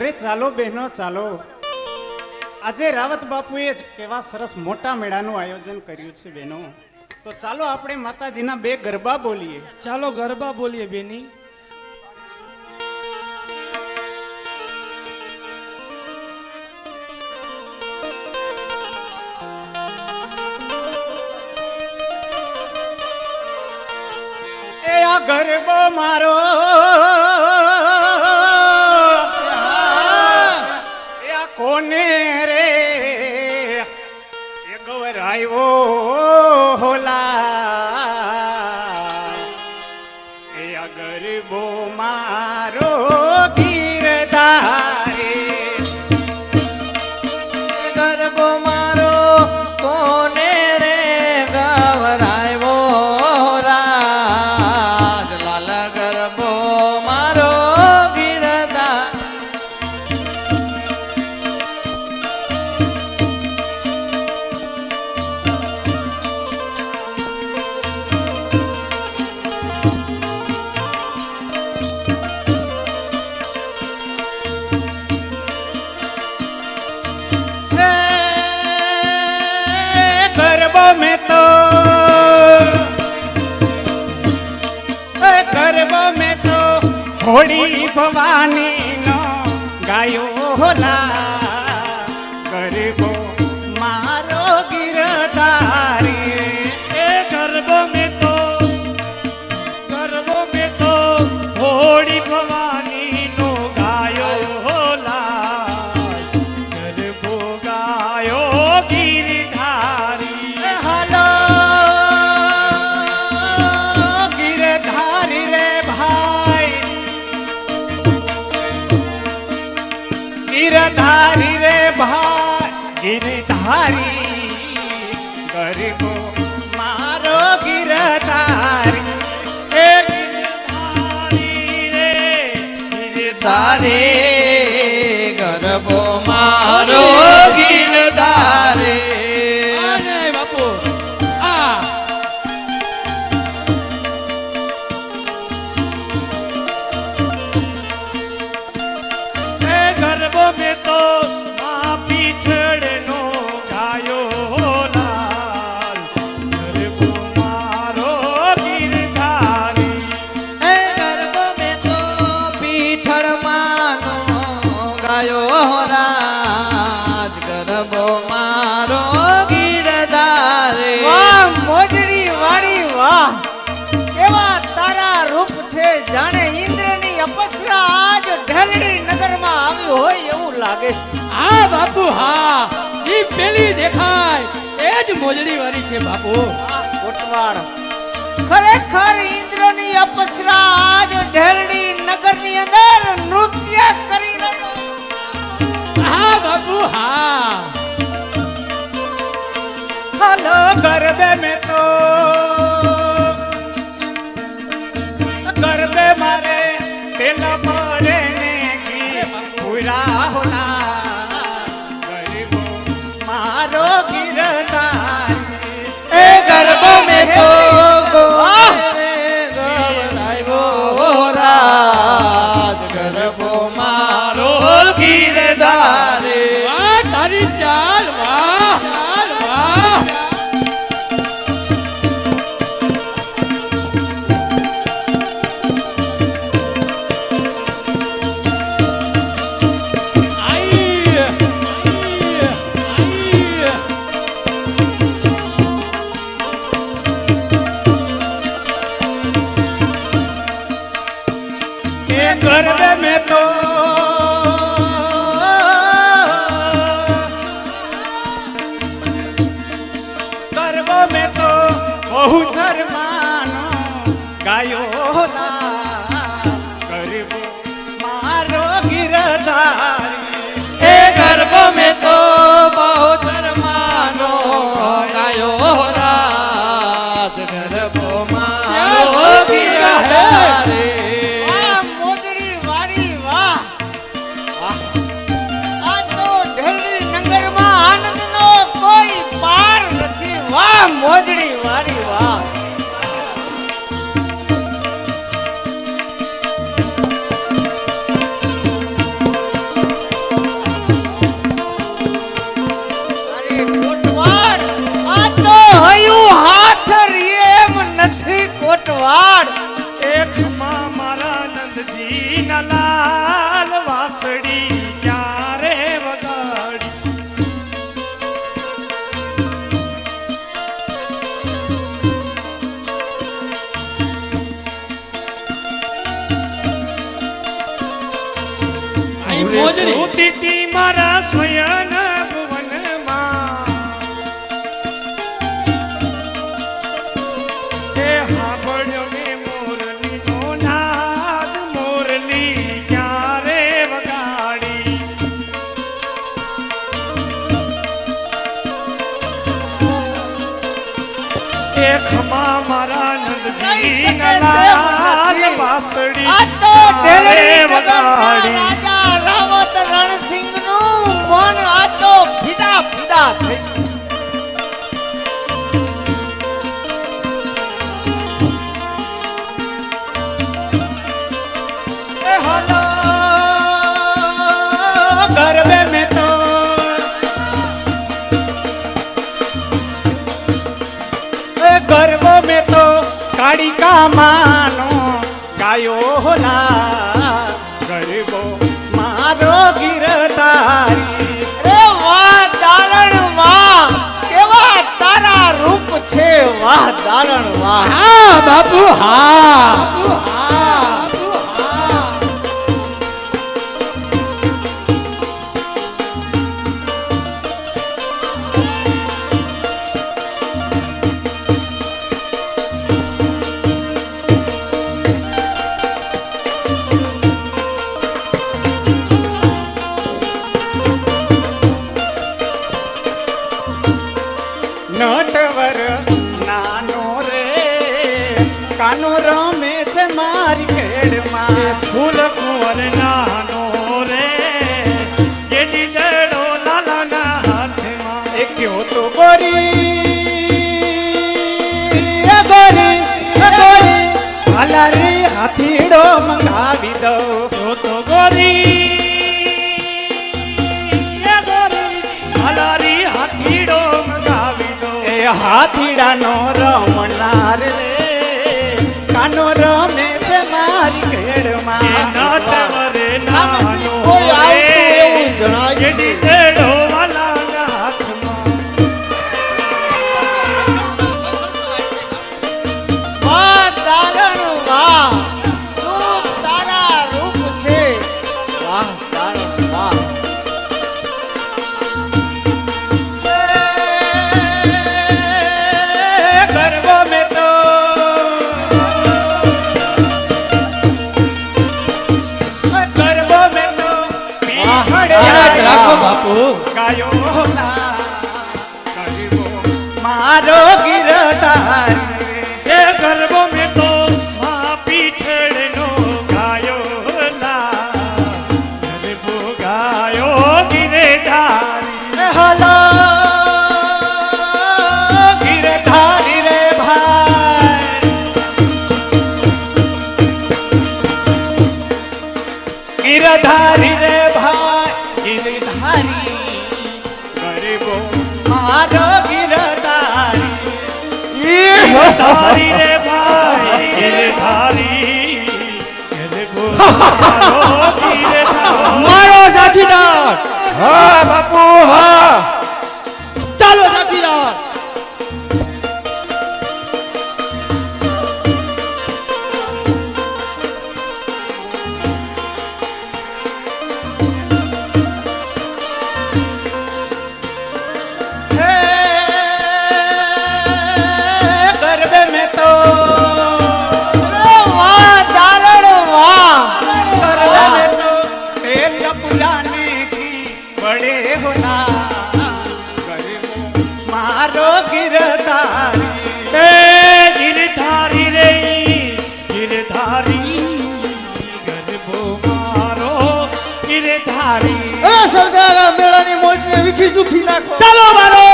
અરે ચાલો બહેનો ચાલો, આજે રાવત બાપુએ જ કેવા સરસ મોટા મેળાનું આયોજન કર્યું છે બહેનો. તો ચાલો આપણે માતાજીના બે ગરબા બોલીએ. ચાલો ગરબા બોલીએ બેની. એ આ ગરબો મારો એ આ કોને રે એ ગવરાયો હોલા એ આ ગરબો મારો ગીરધારે ગરબો મારો કોને રે ગવરાયો રાજ લાલ ગરબો મારો ગીરધા गरबो में तो गरबो में तो होड़ी भवानी नो गायो होला गरबो मारो गिरधारी એ ગરબો મેં તો હોળી ભવાની નો ગાયો લાલ ગરબો ગાયો ગીરધારી. હાલો गिरधारी रे भाई गिरधारी रे भाई गिरधारी गरबो मारो गिरधारी એ ગીરધારી રે તારે ગરબો મારો ગીરધારે આને બાપુ આ એ ગરબો મેં તો મા પીઠળનો ગાયો લાલ ગરબો મારો ગીરધારી. એ ગરબો મેં તો પીઠળ માનો ગાયો રાજ ગરબો મારો ગીરધારે વાહ મોજડી વાળી વાહ, કેવા તારા રૂપ છે જાણે ઇન્દ્રની અપસરા આજ ઢેલડી નગરમાં આવી હોય એવું લાગે છે. હા બાપુ હા, ઈ પેલી દેખાય એ જ મોજડી વાળી છે બાપુ. આ કોટવાડ ખરેખર ઇન્દ્રની અપસરા આજ ઢેલડી નગરની અંદર નૃત્ય કરી રહ્યો. હા બાપુ હા. हेलो गरबे में तो गरबे मारे तेला परे ने की पूरा होला गरबो मारो गिरधारी એ ગરબો મેં તો ગવરાયો રાજ ગરબો મારો ગીરધારે વાહ તારી ચાલ વાહ ચાલ વાહ. આઈ આઈ આઈ के गरबे में तो गरबो में तो बहु शर्मानो गायो होला गरबो मारो गिरधारी એ ગરબો મેં તો બહુ શર્માનો ગાયો રાજ ગરબો મારો ગીરધારે વાહ મોજડી વાળી વાહ, આ તો ઢેલડી નગરમાં આનંદનો કોઈ પાર નથી. વાહ મોજડી વાળી વાહ. મારા સ્વયં ભુવનમાં એ હાંભળ્યો ને મોરલીનો નાદ, મોરલી ક્યારે વગાડી. એ ખમા મારા નંદજી લાલ વાસળી આ તો ઢેલડી ક્યારે નગરના વગાડી. રાજા રાવત રણસિંહનું મન આ તો ફિદા ફિદા થઈ ગયું. हलो गरबे में तो गरबों में तो काड़ी का मानो गायो होला गरबो मारो गिरधारी. રે વાહ દાલણ વાહ, કેવા તારા રૂપ છે, વાહ દાલણ વાહ. હા બાપુ હા બાપુ હા બાપુ હા. नटवर नानो रे कानो रमे છે મારી ખેડમાં. ફૂલ કુંવર નાનો રે જેડી દડો લાલાના હાથમાં. એ કયો તો ગોરી એ ગોરી એ ગોરી હાલારી હાથીડો મંગાવી દઉં. જો તો ગોરી એ ગોરી હલારી હાથીડો મંગાવી દો. એ હાથીડાનો રમનાર રે કાનો રમે છે મારી એ ખેડમાં. નાટવરે નાનો કોઈ આવતું રે એવું જણાય જેડી દડો લાલાના હાથમાં. વાહ દાલણ વાહ, શું તારા રૂપ છે, વાહ દાલણ વાહ. ગરબો મેં તો ગરબો મેં તો આનંદ રાખો બાપુ. ગાયો ના ગરબો મારો ગિરધારી. એ ગરબો મેં તો મા પીઠળનો ગાયો લા ગરબો ગાયો ગિરધારી. હલો ગિરધારી રે ભાઈ, ગિરધારી રે ભાઈ, ગિરધારી ગરબો મારો ગિરધારી. ગિરધારી રે ભાઈ ગિરધારી ગરબો મારો ગિરધારી. મારો સાથીદાર. હા બાપુ હા. ચાલો સાથીદાર. હે ગરબે મેં તો રે વાહ દાલણ વાહ. गरबे में तो तेल पुराने की बड़े होना गरबो मारो गिरधारी. એ ગિરધારી રે ગિરધારી ગરબો મારો ગિરધારી. એ સરદાર આ મેળાની મોજને વિખી જુથી નાખો. ચાલો મારો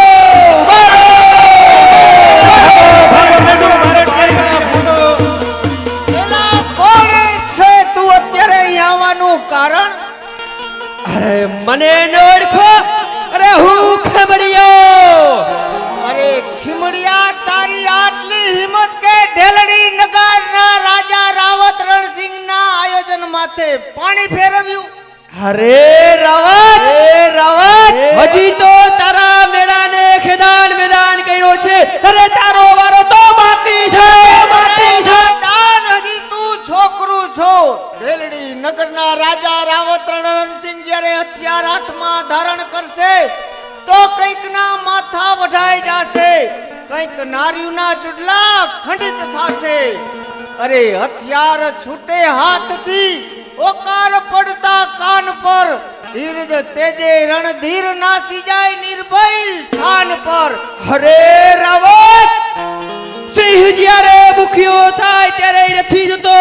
એલા કોણ છે તું અત્યારે અહીં આવવાનું કારણ? અરે મને ન ઓળખો. અરે હું ખબડિયો. અરે ખીમડિયા, તારી આટલી હિંમત કે ઢેલડી નગરના રાજા રાવત રણસિંહના આયોજન માથે પાણી ફેરવ્યું? અરે રાવત હજી તો તારા મેળાને ખેદાન મેદાન કર્યો છે. અરે તારો વારો તો બાકી છે બાકી છે. દાન હજી તું છોકરું છો. ઢેલડી નગરના રાજા રાવત રણસિંહ જ્યારે હથિયાર હાથમાં પડશે તો કંઈક ના માથા વઢાઈ જાશે, કંઈક નારીઓના ચૂડલા ખંડિત થાશે. અરે હથિયાર છૂટે હાથથી, ઓકાર પડતા કાન પર, ધીરજ તેજે રણધીર નાસી જાય નિર્ભય સ્થાન પર. અરે રાવત, સિંહ જ્યારે ભૂખ્યો થાય ત્યારે ઈ નથી જતો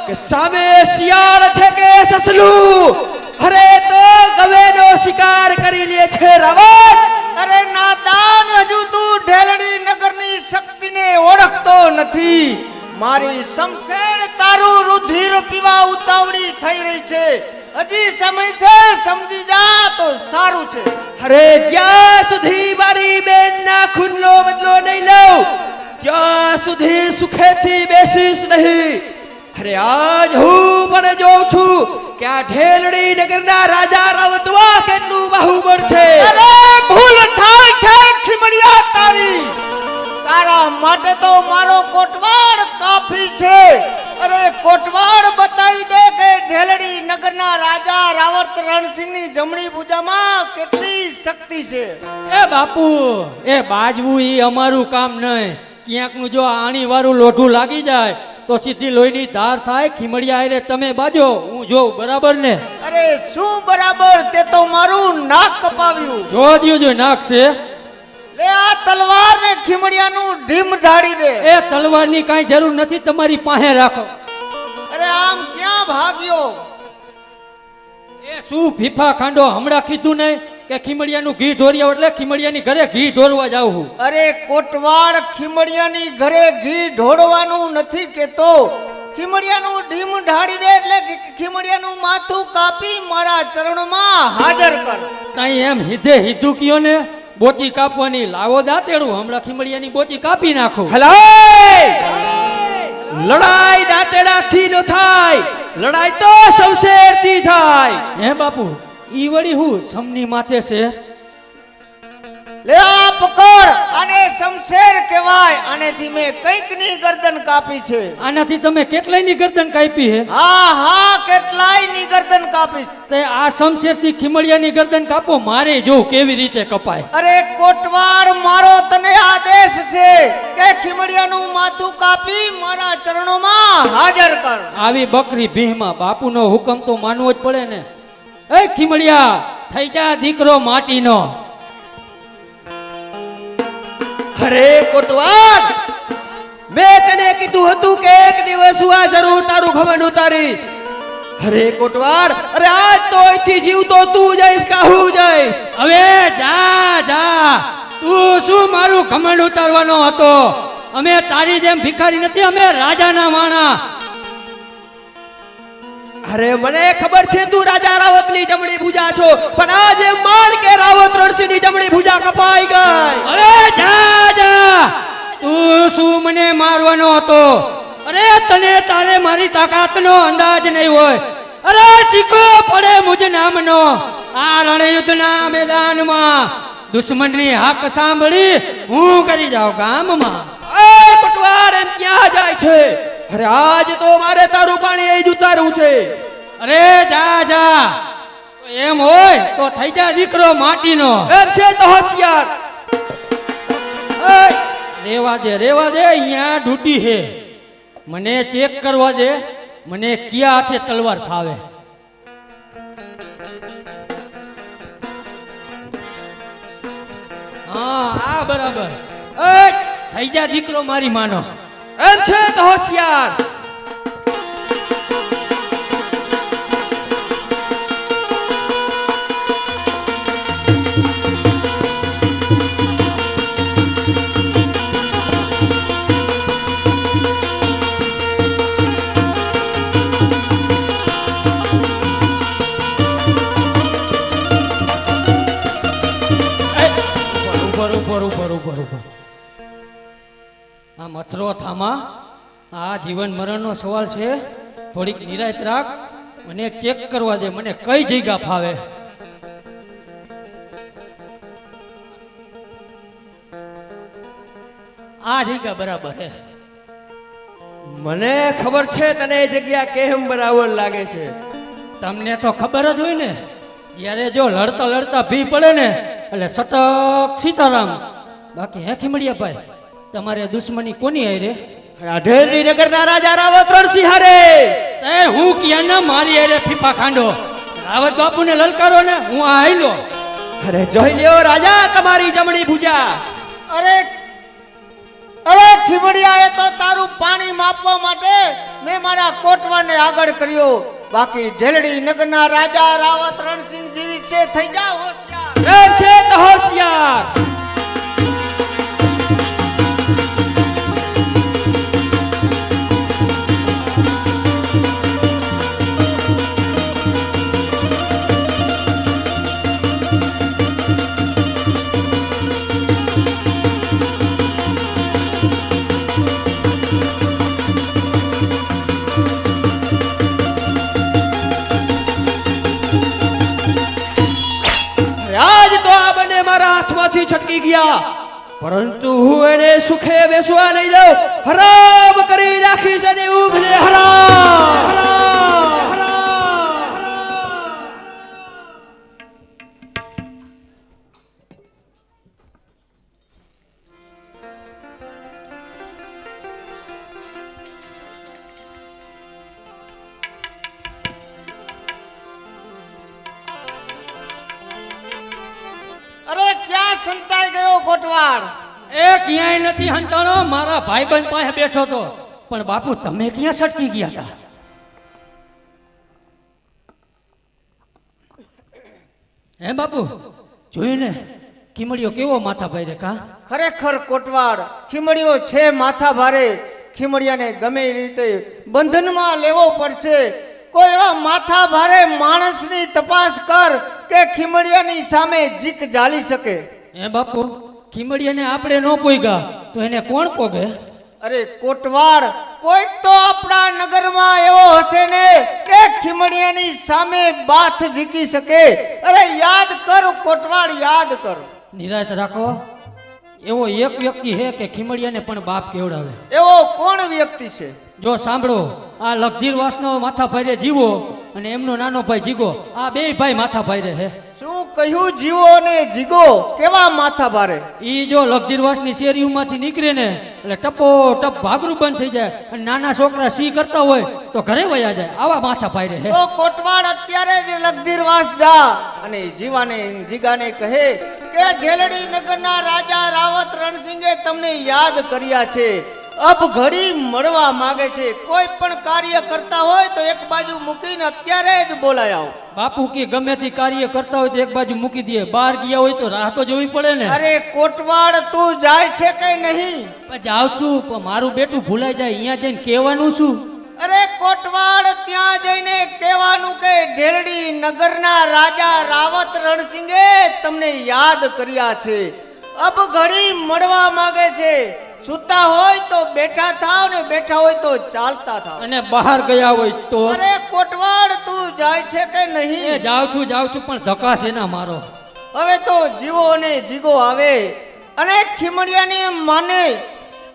કે સામે શિયાળ છે કે સસલું. અરે તો ગવેનો શિકાર કરી લે છે રાવત. અરે નાદાન, હજુ તું ઢેલડી નગરની શક્તિને ઓળખતો નથી. મારી શમશેર તારું રુધિર પીવા ઉતાવળી થઈ રહી છે. હજી સમય છે, સમજી જા તો સારું છે. અરે જ્યાં સુધી મારી બેનના ખૂનનો બદલો નહીં લઉં ત્યાં સુધી સુખેથી બેસીશ નહીં. અરે આજ હું પણ જોઉં છું કે આ ઢેલડી નગરના રાજા રાવતમાં કેટલું બાહુબળ છે. અરે ભૂલ થાય છે ખીમડિયા તારી. તારા માટે તો મારો કોટવાડ કાફી છે. અરે કોટવાડ બતાવી દે કે ઢેલડી નગરના રાજા રાવત રણસિંહની જમણી ભુજામાં કેટલી શક્તિ છે. એ બાપુ, એ બાજવું ઈ અમારું કામ નહીં. ક્યાંકનું જો આણી વાળું લોઢું લાગી જાય તો સીધી લોહીની ધાર થાય. ખીમડિયા હારે તમે બાજો, હું જોઉં, બરાબર ને? અરે શું બરાબર, તે તો મારું નાક કપાવ્યું. જો દ્યો જો નાખશે. લે આ તલવાર ને ખીમડિયાનું ઢીમ ઢાળી દે. એ તલવારની કાંઈ જરૂર નથી, તમારી પાસે રાખો. અરે આમ ક્યાં ભાગ્યો? એ શું ફીફા ખાંડો, હમણાં કીધું નહીં કે ખીમડિયાનું ઘી ઢોર્યા એટલે ખીમડિયાની ઘરે ઘી ઢોરવા જાઉં છું. અરે કોટવાડ ખીમડિયાની ઘરે ઘી ઢોળવાનું નથી કેતો. ખીમડિયાનું ઢીમ ઢાળી દે એટલે ખીમડિયાનું માથું કાપી મારા ચરણમાં હાજર કર. તાઈ એમ હીધે હીધું કયો ને, બોચી કાપવાની લાવો દાંતેડું, હમણાં ખીમડિયાની બોચી કાપી નાખો. હલાય! લડાઈ દાંતેડાથી ન થાય, લડાઈ તો શમશેરથી થાય. હે બાપુ, ઈ વળી હું સમની માથે છે? લે આ પકડ, આને શમશેર કહેવાય. આનેથી મેં કંઈકની ગરદન કાપી છે. આનાથી તમે કેટલાયની ગરદન કાપી હે? હા હા, કેટલાયની ગરદન કાપીશ. તે આ શમશેરથી ખીમડિયાની ગરદન કાપો, મારે જોઉં કેવી રીતે કપાય. અરે કોટવાડ, મારો તને આદેશ છે કે ખીમડિયાનું માથું કાપી મારા ચરણોમાં હાજર કર. આવી બકરી ભીહમાં બાપુનો હુકમ તો માનવો જ પડે ને. એ ખીમડિયા, થઈ જા દીકરો માટીનો. અરે કોટવાડ, મેં તને કીધું હતું કે એક દિવસ હું આ જરૂર તારું ઘમંડ ઉતારીશ. અરે કોટવાડ, અરે આજ તો અહીંથી જીવતો તું જઈશ કે હું જઈશ? હવે જા જા, તું શું મારું ઘમંડ ઉતારવાનો હતો? અમે તારી જેમ ભિખારી નથી, અમે રાજાના માણા. અરે મને ખબર છે તું રાજા રાવતની જમણી ભુજા છો, પણ આજે માન કે રાવત રણસિંહની જમણી ભુજા કપાઈ ગઈ. હવે જા જા, તું શું મને મારવાનો હતો? અરે તને તારે મારી તાકાતનો અંદાજ નહીં હોય. અરે ચીકો પડે મુજ નામનો આ રણયુદ્ધના મેદાનમાં દુશ્મનની હાક સાંભળી હું કરી જાઉં ગામમાં. એ કોટવાડ, એમ ક્યાં જાય છે? અરે આજ તો મારે તારું પાણી અહીં જ ઉતારવું છે. અરે જા જા, એમ હોય તો થઈ જા દીકરો માટીનો. એમ છે તો હોશિયાર. રેવા દે, અહીંયા ડૂટી હે. મને ચેક કરવા દે, મને કયા હાથે તલવાર ફાવે. હા આ બરાબર. થઈ જા દીકરો મારી માનો. એમ છે તો હોશિયાર. ઉપર. આ મથરો થામા, આ જીવન મરણનો સવાલ છે. થોડીક નિરાયત રાખ, મને ચેક કરવા દે, મને કઈ જગ્યા ફાવે. આ જગ્યા બરાબર હે. મને ખબર છે તને એ જગ્યા કેમ બરાબર લાગે છે. તમને તો ખબર જ હોય ને, યારે જો લડતા લડતા ભી પડે ને એટલે સટક સીતારામ. બાકી હે ખીમડિયા ભાઈ, તમારે દુશ્મની કોની આઈ રે? ઢેરડી નગરના રાજા રાવત રણસિંહ હારે. તે હું ક્યાં ના મારી આરે ફીફા ખાંડો. રાવત બાપુને લલકારો ને હું આ આઈલો. અરે જોઈ લ્યો રાજા તમારી જમણી ભુજા. અરે અરે ખીમડિયા, એ તો તારું પાણી માપવા માટે મેં મારા કોટવાને આગળ કર્યો. બાકી ઢેલડી નગરના રાજા રાવત રણસિંહ જીવિત છે. થઈ જા હોશિયાર. એમ છે તો હોશિયાર. આજ તો આ બંને મારા હાથમાંથી છટકી ગયા, પરંતુ હું એને સુખે બેસવા નહીં દઉં. હરામ કરી નાખીશ અને ઉભને હરામ. અરે ક્યાં સંતાઈ ગયો કોટવાડ? એ ક્યાંય નથી હંતાણો, મારા ભાઈબંધ પાસે બેઠો તો. પણ બાપુ તમે ક્યાં સટકી ગયા હતા? હે બાપુ, જોયું ને ખીમડિયો કેવો માથા ભાઈ રે કા? ખરેખર કોટવાડ, ખીમડિયો છે માથા ભારે. ખીમડિયાને ગમે એ રીતે બંધનમાં લેવો પડશે. કોઈ એવા માથા ભારે માણસની તપાસ કર કે ખીમડિયાની સામે જીક જાળી શકે. હે બાપુ, ખીમડિયાને આપણે ન પોગ્યા તો એને કોણ પોગે? અરે કોટવાડ, કોઈક તો આપણા નગરમાં એવો હશે ને કે ખીમડિયાની સામે બાથ ઝીકી શકે. અરે યાદ કર કોટવાડ, યાદ કર. નિરાશ રાખો. એવો એક વ્યક્તિ છે કે ખીમડિયાને પણ બાપ કેવડાવે. એવો કોણ વ્યક્તિ છે? જો સાંભળો, આ લગધીર વાસનો માથા ભાઈ રે જીવો અને એમનો નાનો ભાઈ જીગો, આ બે ભાઈ માથા ભાઈ રે હે. શું કહ્યું? જીવો ને જીગો કેવા માથા ભારે? ઈ જો લગધીર વાસની શેરીઓમાંથી નીકળે ને એટલે ટપો ટપ ભાગરું બંધ થઈ જાય અને નાના છોકરા સી કરતા હોય તો ઘરે વયા જાય. આવા માથા ભાઈ રે હે. તો કોટવાડ અત્યારે જ લગધીરવાસ જા અને જીવાને જીગાને કહે કે ઢેલડી નગરના રાજા રાવત રણસિંહે તમને યાદ કર્યા છે, અબ ઘડી મળવા માંગે છે. કોઈ પણ કાર્ય કરતા હોય તો એક બાજુ મૂકીને અત્યારે જ બોલાય આવો. બાપુ કે ગમે તે કાર્ય કરતા હોય તો એક બાજુ મૂકી દે. બહાર ગયા હોય તો રાહ તો જોવી પડે ને. અરે કોટવાડ, તું જાય છે કે નહીં? જાવ છું, પણ મારું બેટું ભૂલાઈ જાય. અહીંયા જઈને કહેવાનું શું? અરે કોટવાડ, ત્યાં જઈને કહેવાનું કે ઢેલડી નગરના રાજા રાવત રણસિંહે તમને યાદ કર્યા છે, અબ ઘડી મળવા માંગે છે. સુતા હોય તો બેઠા થાવ ને બેઠા હોય તો ચાલતા થાવ. અને બહાર ગયા હોય તો? અરે કોટવાડ, તું જાય છે કે નહીં? એ જાઉં છું પણ ધક્કા છે ના મારો. હવે તો જીવો અને જીગો આવે અને ખીમડિયાની માને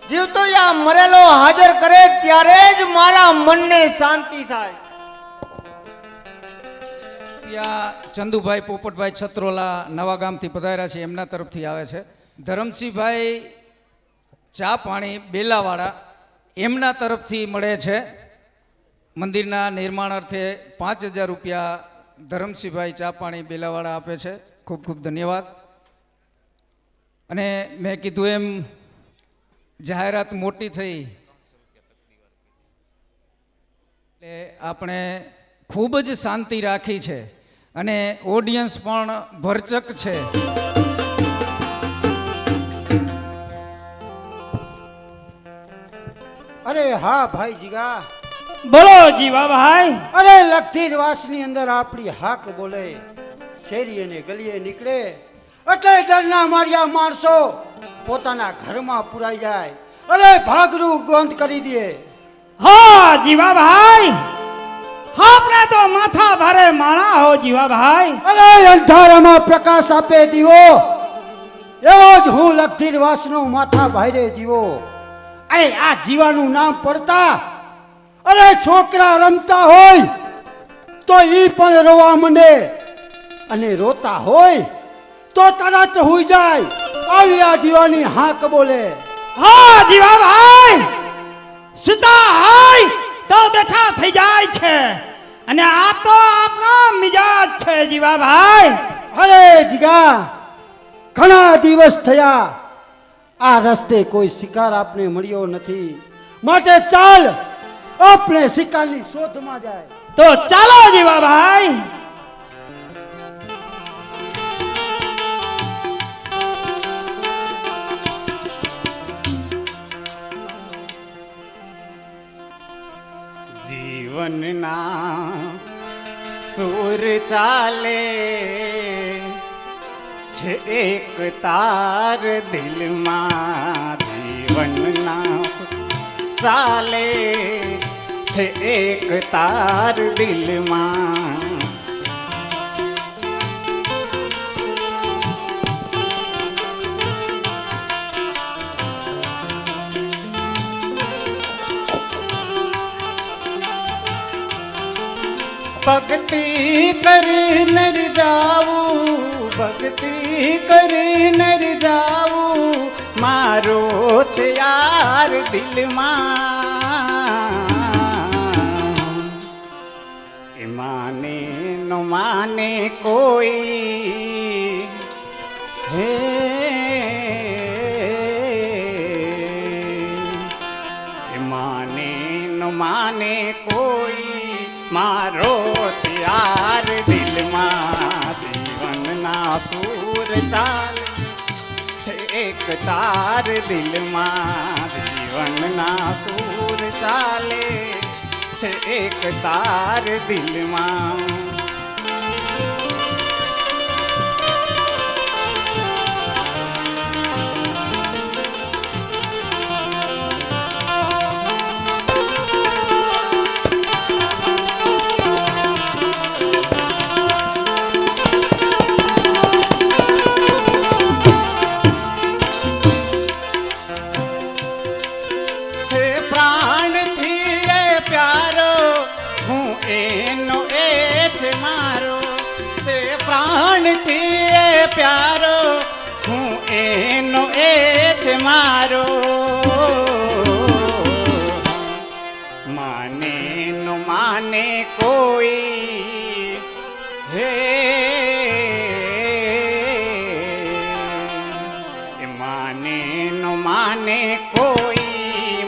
જીવતો યા મરેલો હાજર કરે ત્યારે જ મારા મનને શાંતિ થાય. ત્યાં ચંદુભાઈ પોપટભાઈ છત્રોલા નવા ગામથી પધાર્યા છે, એમના તરફથી આવે છે. ધરમસિંહભાઈ ચા પાણી બેલાવાળા, એમના તરફથી મળે છે. મંદિરના નિર્માણ અર્થે 5,000 રૂપિયા ધરમસિંહભાઈ ચા પાણી બેલાવાળા આપે છે. ખૂબ ખૂબ ધન્યવાદ. અને મેં કીધું એમ જાહેરાત મોટી થઈ એટલે આપણે ખૂબ જ શાંતિ રાખી છે અને ઓડિયન્સ પણ ભરચક છે. અરે હા ભાઈ જીગા, બોલો જીવા ભાઈ. અરે લખધીર વાસની અંદર આપણી હાક બોલે, શેરી અને ગલીએ નીકળે એટલે ડરના માર્યા માણસો પોતાના ઘરમાં પુરાઈ જાય. અરે ભાગરું ગોંધ કરી દે. હા જીવા ભાઈ, આપણે તો માથા ભારે માણા હો જીવા ભાઈ. અરે અંધારામાં પ્રકાશ આપે દીવો, એવો જ હું લખધીર વાસનો માથા ભાઈરે જીવો. અરે આ જીવાનું નામ પડતા અરે છોકરા રમતા હોય તો ઈ પણ રોવા માંડે. અને રોતા હોય તો તરત હુઈ જાય. આવી આ જીવાની હાક બોલે. હા જીવાભાઈ, સુતા હોય તો બેઠા થઈ જાય છે, અને આ તો આપણો મિજાજ છે જીવાભાઈ. અરે જીગા, ઘણા દિવસ થયા આ રસ્તે કોઈ શિકાર આપને મળ્યો નથી, માટે ચાલ આપણે શિકારની શોધમાં જાય. તો ચાલો જીવાભાઈ. જીવનના સુર ચાલે છે એક તાર દિલમાં. જીવનના સુર ચાલે છે એક તાર દિલમાં. ભક્તિ કરીને જાવું, ભક્તિ કરીને જાવું, મારો છે યાર દિલમાં. એ માને ન માને કોઈ, હે એ માને ન માને કોઈ, મારો છે યાર દિલમાં. જીવનના સૂર ચાલે છે એક તાર દિલમાં. જીવનના સૂર ચાલે છે એક તાર દિલમાં. છે પ્રાણથી એ પ્યારો, હું એનો એ છે મારો. છે પ્રાણથી એ પ્યારો, હું એનો એ છે મારો. માને ન માને કોઈ, હે માને ન માને કોઈ,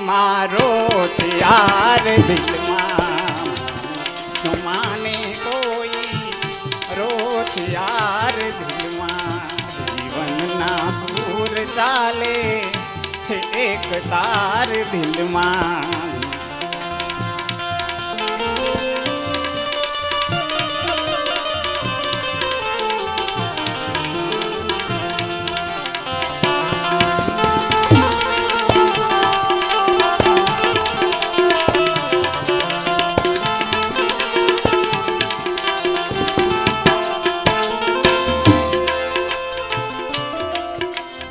મારો છે યાર દિલમાં. ન માને કોઈ, રો છે યાર દિલમાં. જીવનના સૂર ચાલે છે એક તાર દિલમાં.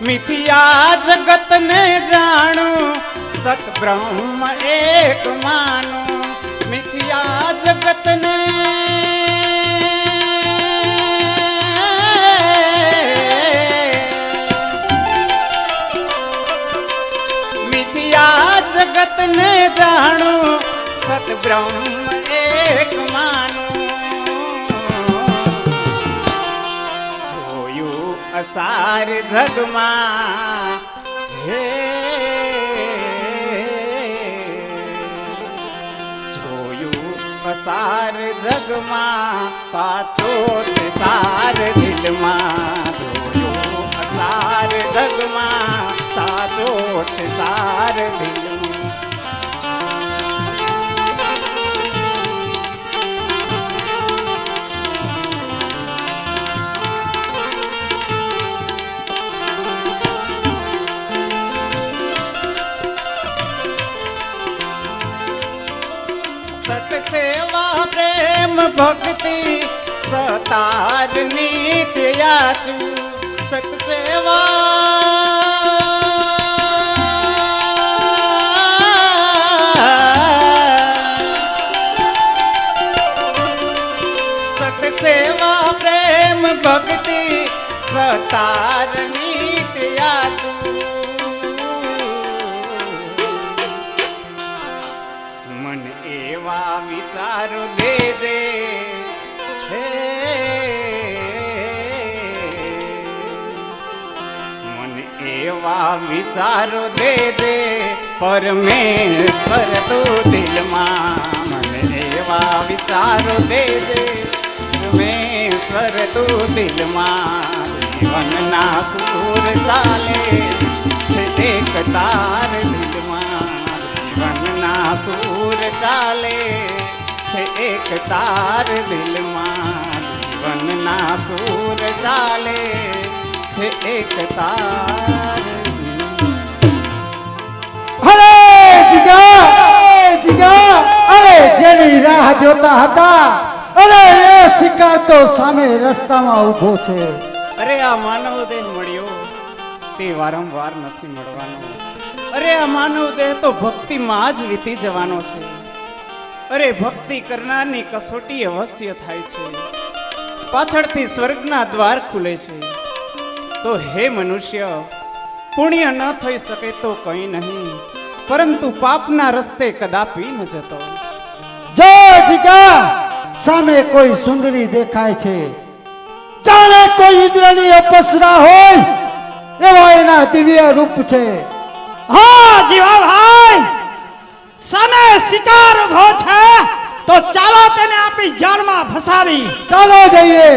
મિથ્યા જગતને જાણું, સત બ્રહ્મ એક માનું. મિથ્યા જગતને મિથ્યા જગતને જાણું, સત બ્રહ્મ એક માનું. અસાર જગમાં, હે જોયું અસાર જગમાં, સાચો છે સાર દિલમાં. જોયું અસાર જગમાં, સાચો છે સાર દિલમાં. સતસેવા પ્રેમ ભક્તિ સતાર નિત્ય યાચું. સતસેવા પ્રેમ ભક્તિ સતારની ત્યાચું મન એવા વિચારો દેજે હે મન એવા વિચારો દેજે પરમેશ્વર તું દિલમાં મને એવા વિચારો દેજે પરમેશ્વર તું દિલમાં જીવનના સૂર ચાલે છે એક તાર દિલમાં જીવનના સૂર ચાલે છે એક તાર દિલમાં જીવનના સૂર ચાલે છે એક તાર અરે જીગા જીગા અરે જેની રાહ જોતા હતા અરે એ શિકાર તો સામે રસ્તામાં ઊભો છે. અરે આ માનવ દેહ મળ્યો તે વારંવાર નથી મળવાનો. અરે આ માનવ દેહ તો ભક્તિમાં જ વીતી જવાનો છે. અરે ભક્તિ કરનારની કસોટી અવશ્ય થાય છે. પાછળથી સ્વર્ગના દ્વાર ખુલે છે. તો હે મનુષ્ય, પુણ્ય ન થઈ શકે તો કંઈ નહીં, પરંતુ પાપના રસ્તે કદાપી ન જતો. જો જીગા સામે કોઈ સુંદરી દેખાય છે, જાણે કોઈ ઇન્દ્રની અપસરા હોય એવા એના દિવ્ય રૂપ છે. હા જીવાભાઈ, સામે શિકાર ઉભો છે તો ચાલો તેને આપણી જાળમાં ફસાવી. ચાલો જઈએ.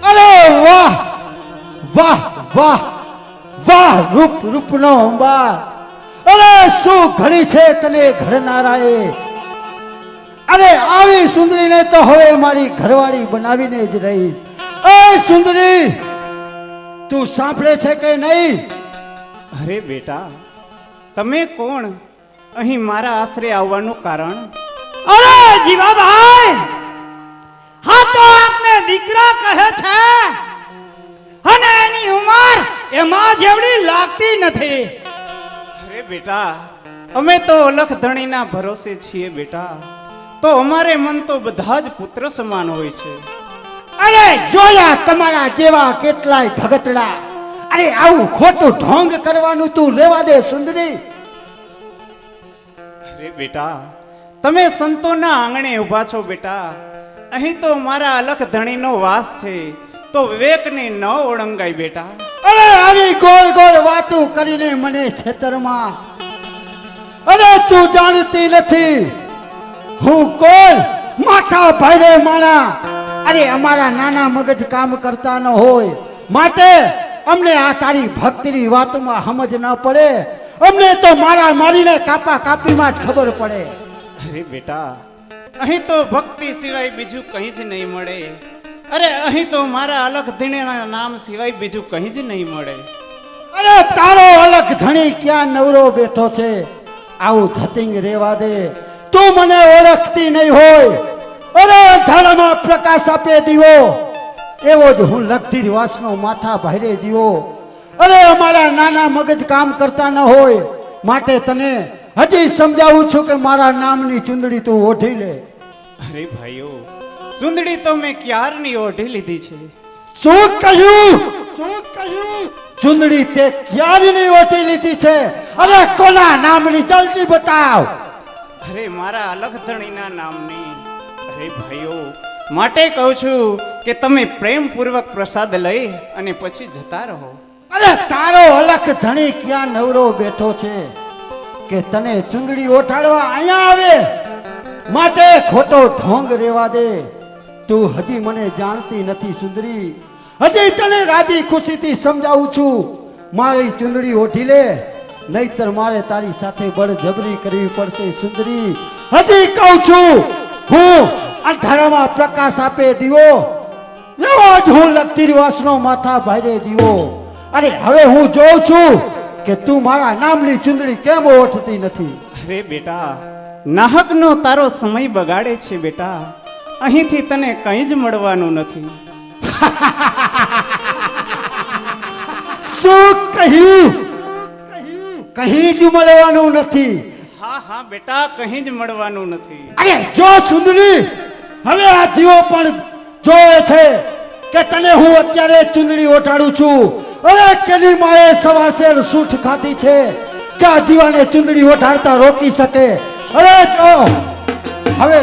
અરે વાહ વાહ વાહ વાહ રૂપ રૂપનો અંબાર. અરે શું ઘડી છે તને ઘડનારાએ. અરે આવી સુંદરીને તો હવે મારી ઘરવાળી બનાવીને જ રહીશ. એ સુંદરી, તું સાંભળે છે કે નહીં? અરે બેટા, તમે કોણ? અહીં મારા આશરે આવવાનું કારણ? અરે જીવાભાઈ, હા તો આપને દીકરા કહે છે અને એની ઉંમર એમાં જેવડી લાગતી નથી. અરે બેટા, અમે તો અલખ ધણીના ભરોસે છીએ બેટા. તો અમારે મન તો બધા જ પુત્ર સમાન હોય છે. અરે જોયા તમારા જેવા કેટલાય ભગતડા. અરે આવું ખોટું ઢોંગ કરવાનું તું રેવા દે સુંદરી. અરે બેટા, તમે સંતોના આંગણે ઊભા છો બેટા. અહીં તો મારા અલખ ધણીનો વાસ છે, તો વિવેકને ન ઓળંગાય બેટા. અરે આવી ગોળ ગોળ વાતો કરીને મને છેતરમાં. અરે તું જાણતી નથી હું કોણ? માથા ભારે માણા. અરે અમારા નાના મગજ કામ કરતા ન હોય માટે અમને આ તારી ભક્તિની વાતોમાં સમજ ન પડે. અમને તો મારા મારીને કાપા કાપીમાં જ ખબર પડે. અરે બેટા, અહીં તો ભક્તિ સિવાય બીજું કંઈ જ નહીં મળે. અરે અહીં તો મારા અલખ ધણીના નામ સિવાય બીજું કંઈ જ નહીં મળે. અરે તારો અલગ ધણી ક્યાં નવરો બેઠો છે? આવું ધતિંગ રેવા દે. તું મને ઓળખતી નહીં હોય. અરે ધર્મમાં પ્રકાશ આપે દીવો એવો જ હું લગતી વાસનો માથા ભારે જીવો. અરે અમારા નાના મગજ કામ કરતા ન હોય માટે તને હજી સમજાવું છું કે મારા નામની ચુંદડી તું ઓઢી લે. અરે ભાઈઓ, સુંદડી તો મેં ક્યારની ઓઢી લીધી છે. શું કહ્યું? શું કહ્યું? ચુંદડી તે ક્યારની ઓઢી લીધી છે? અરે કોના નામની જલ્દી બતાવ. અરે મારા અલખ ધણીના નામની. અરે ભાઈઓ, માટે કહું છું કે તમે પ્રેમપૂર્વક પ્રસાદ લઈ અને પછી જતા રહો. અરે તારો અલખ ધણી ક્યાં નવરો બેઠો છે કે તને ચુંદડી ઓઠાડવા અહીંયા આવે? માટે ખોટો ઢોંગ રેવા દે. તું હજી મને જાણતી નથી સુંદરી. હજી તને રાજી ખુશીથી સમજાવું છું. મારી ચુંદડી ઓઠી લે, નહીતર મારે તારી સાથે બળજબરી કરવી પડશે સુંદરી. હજી કહું છું, હું અંધારામાં પ્રકાશ આપે દીવો એવો જ હું લગતી વાસનો માથા ભારે દીવો. અરે હવે હું જોઉં છું કે તું મારા નામની ચુંદડી કેમ ઓઠતી નથી. અરે બેટા, નાહકનો તારો સમય બગાડે છે બેટા. અહીંથી તને કંઈ જ મળવાનું નથી. શું કહ્યું? કહી જ મળવાનું નથી. હા હા બેટા કहीं જ મળવાનું નથી. અરે જો સુંદરી, હવે આ જીવો પણ જોવે છે કે તને હું અત્યારે ચુંદડી ઓઢાડું છું. અરે કેની માએ સવાસેર સૂઠ ખાધી છે કે આ જીવાને ચુંદડી ઓઢાડતા રોકી શકે. અરે જો હવે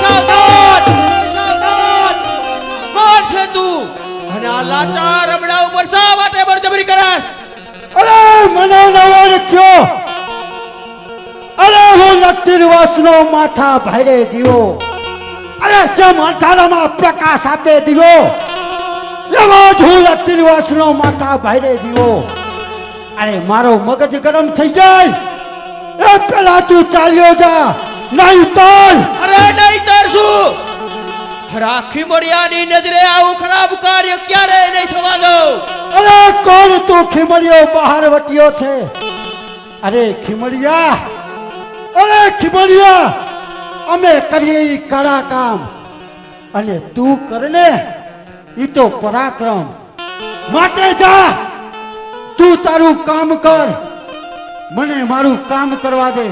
સાવધાન! સાવધાન! કોણ છે તું? અને આ લાચાર રબડા ઉપર શા માટે બળજબરી કરસ? અરે મને નવો રખ્યો. અરે હું લખતી વાસનો માથા ભારે જીવો. અરે જેમ અંધારામાં પ્રકાશ આપે દીવો, એવો જ હું લખતી વાસનો માથા ભારે જીવો. અરે મારો મગજ ગરમ થઈ જાય એ પેલા તું ચાલ્યો જા, નહીં તોલ. અરે નહીંતર શું? રાખી મળ્યાની નજરે આવું ખરાબ કાર્ય ક્યારે નહીં થવા દઉં. અરે કોણ તું ખીમડિયો બહાર વટ્યો છે? અરે ખીમડિયા, અરે ખીમડિયા, અમે કરીએ ઈ કડા કામ અને તું કરને ઈ તો પરાક્રમ. માટે જા, તું તારું કામ કર, મને મારું કામ કરવા દે.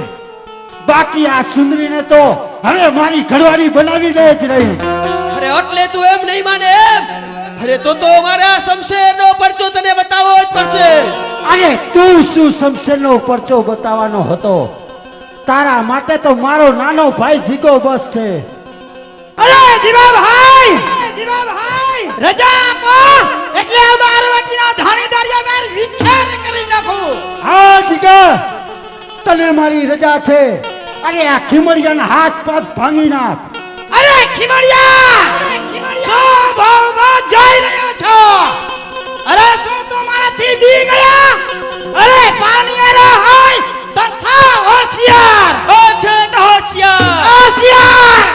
બાકી આ સુંદરીને તો હવે મારી ઘરવાળી બનાવીને જ રહીશ. અરે એટલે તું એમ નહીં માને એમ? અરે તો મારા શમશેરનો પરચો તને બતાવવો જ પડશે. અરે તું શું શમશેરનો પરચો બતાવવાનો હતો? તારા માટે તો મારો નાનો ભાઈ જીગો બસ છે. અરે જીવા ભાઈ, જીવા ભાઈ, રજા આપો એટલે આ બારવટીના ધાણીદારિયા બાર વિખેર કરી નાખું. હા જીગા, તને મારી રજા છે. અરે આ ખીમડિયાના હાથ પગ ભાંગી નાખ. અરે ખીમડિયા, શું ભાવમાં જઈ રહ્યો છો? અરે શું તું મારાથી બી ગયા? અરે પાણીએરો હોય તો થા હોશિયાર. હોશિયાર! હોશિયાર!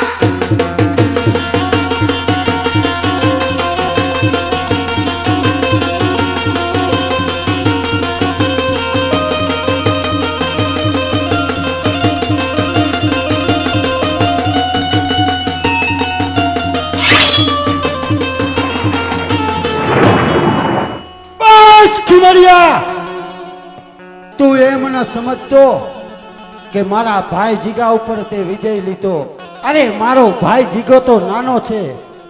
બસ ખીમડિયા, તું એમ ન સમજતો કે મારા ભાઈ જીગા ઉપર તે વિજય લીધો. અરે મારો ભાઈ જીગો તો નાનો છે,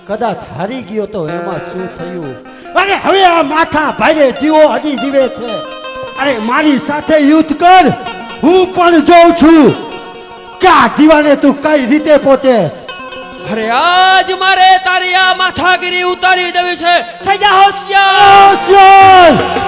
કદાચ હારી ગયો તો એમાં શું થયું? અરે હવે આ માથા ભારે જીવો હજી જીવે છે. અરે મારી સાથે યુદ્ધ કર, હું પણ જોઉં છું કે આ જીવાને તું કઈ રીતે પહોંચેશ. અરે આજ મારે તારી આ માથાગીરી ઉતારી દેવી છે. થઈ જા હોશિયાર! હોશિયાર!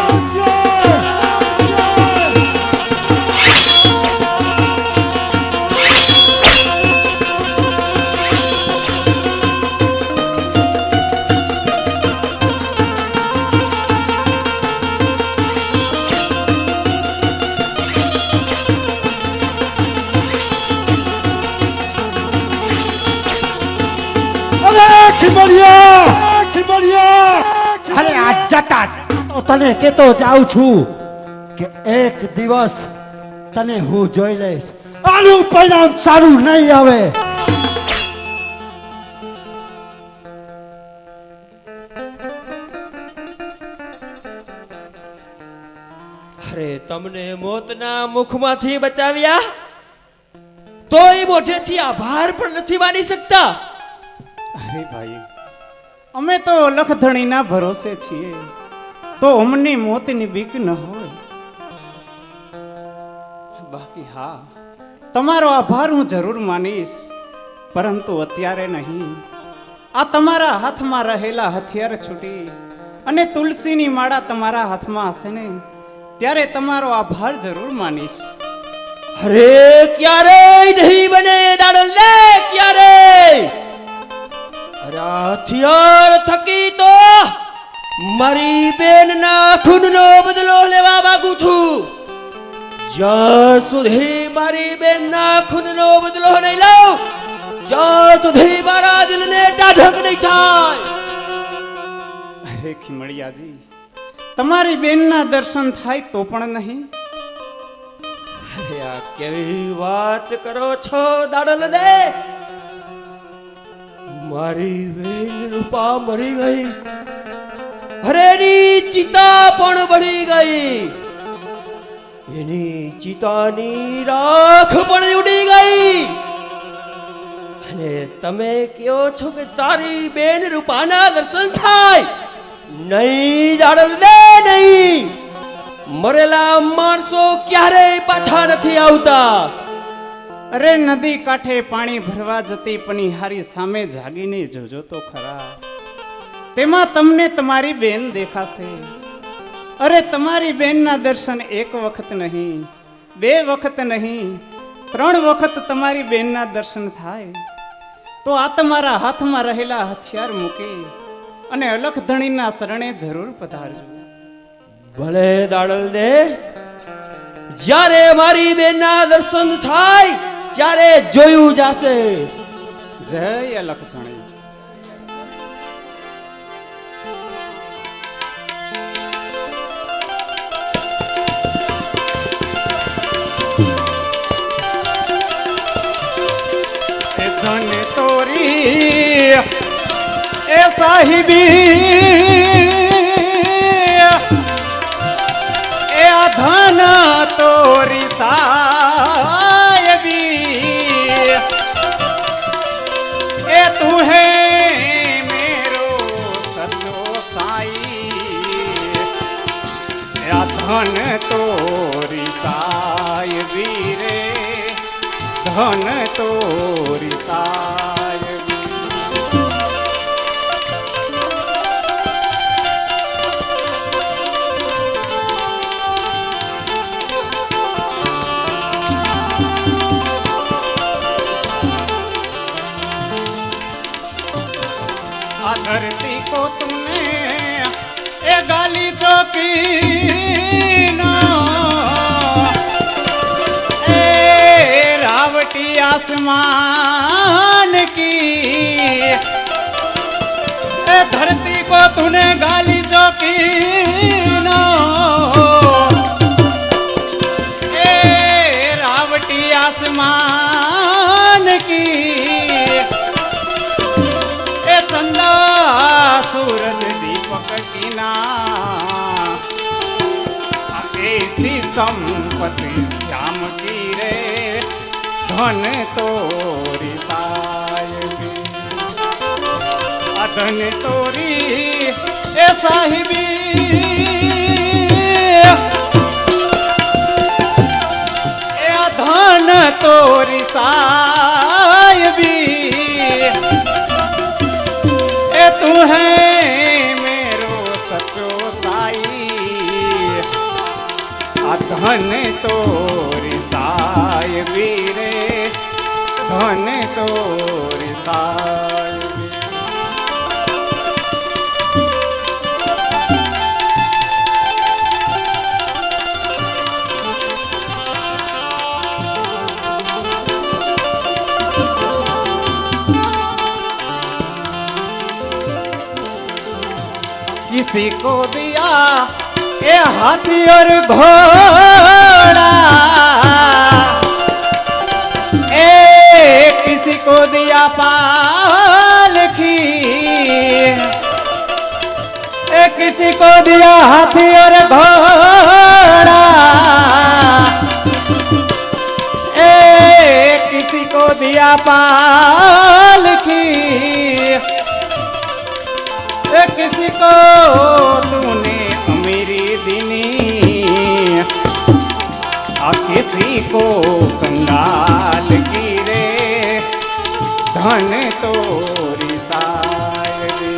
ખીમડિયા, ખીમડિયા, અરે આ જતા તો તને કેતો જાઉં છું કે એક દિવસ તને હું જોઈ લઈશ. આનું પરિણામ સારું નહીં આવે. અરે તમને મોતના મુખમાંથી બચાવ્યા તોય મોઢેથી આભાર પણ નથી માની શકતા. અરે ભાઈ, અમે તો લખધણીના ભરોસે છીએ, તો અમને મોતની બીક ન હોય. બાકી હા, તમારો આભાર હું જરૂર માનીશ, પરંતુ અત્યારે નહીં. આ તમારા હાથમાં રહેલા હથિયાર છૂટી અને તુલસીની માળા તમારા હાથમાં હશે ને, ત્યારે તમારો આભાર જરૂર માનીશ. અરે ક્યારેય નહીં બને દાડો લે, ક્યારેય. અરે આ હથિયાર થકી તો મારી બેનના ખૂનનો બદલો લેવા માંગુ છું. જ્યાં સુધી મારી બેનના ખૂનનો બદલો નહીં લઉં જ્યાં સુધી મારા દિલને ટાઢક નહીં થાય. અરે ખીમળિયાજી, તમારી બેનના દર્શન થાય તો પણ નહીં. અરે આ કેવી વાત કરો છો દાડલ દે? મારી બેન રૂપા મરી ગઈ. અરે એની ચિતા પણ બળી ગઈ. એની ચિતાની રાખ પણ ઉડી ગઈ. અને તમે કહો છો કે તારી બેન રૂપાના દર્શન થાય? નહીં દાડલ દે, નહીં. મરેલા માણસો ક્યારેય પાછા નથી આવતા. અરે નદી કાંઠે પાણી ભરવા જતી પનિહારી સામે જાગીને જોજો તો ખરા, તેમાં તમને તમારી બેન દેખાશે. અરે તમારી બેનના દર્શન એક વખત નહીં, બે વખત નહીં, 3 વખત તમારી બેનના દર્શન થાય તો આ તમારા હાથમાં રહેલા હથિયાર મૂકી અને અલખ ધણીના શરણે જરૂર પધારજો. ભલે દાડલ દે, જ્યારે મારી બેનના દર્શન થાય ત્યારે જોયું જાશે. જય અલખ ધણી. એ ધન તોરી એ સાહિબી, એ આ ધન તોરી સાયબી, એ તું હે મેરો સચો સાઈ, એ આ ધન તોરી સાયબી રે, ધન તોરી સાયબી. धरती को तुमने ए गाली चौकी ना, ए रावटी आसमान की, ए धरती को तूने गाली चौकी ना, ए रावटी आसमान की, चंदा सूरज दीपक की ना, ऐसी संपत्ति श्याम की रे, धन तोरी साहिबी, धन तोरी ए साहिबी, ए धन तोरी साहिबी, तू है मेरो सचो साई, धन तोरी सायबी रे, धन तोरी सायबी. किसी को दिया ए हाथी और घोड़ा, ए किसी को दिया पालकी, ए किसी को दिया हाथी और घोड़ा, ए किसी को दिया पालकी, किसी को तूने अमीरी दीनी, किसी को कंगाल की रे, धन तोरी सायबी.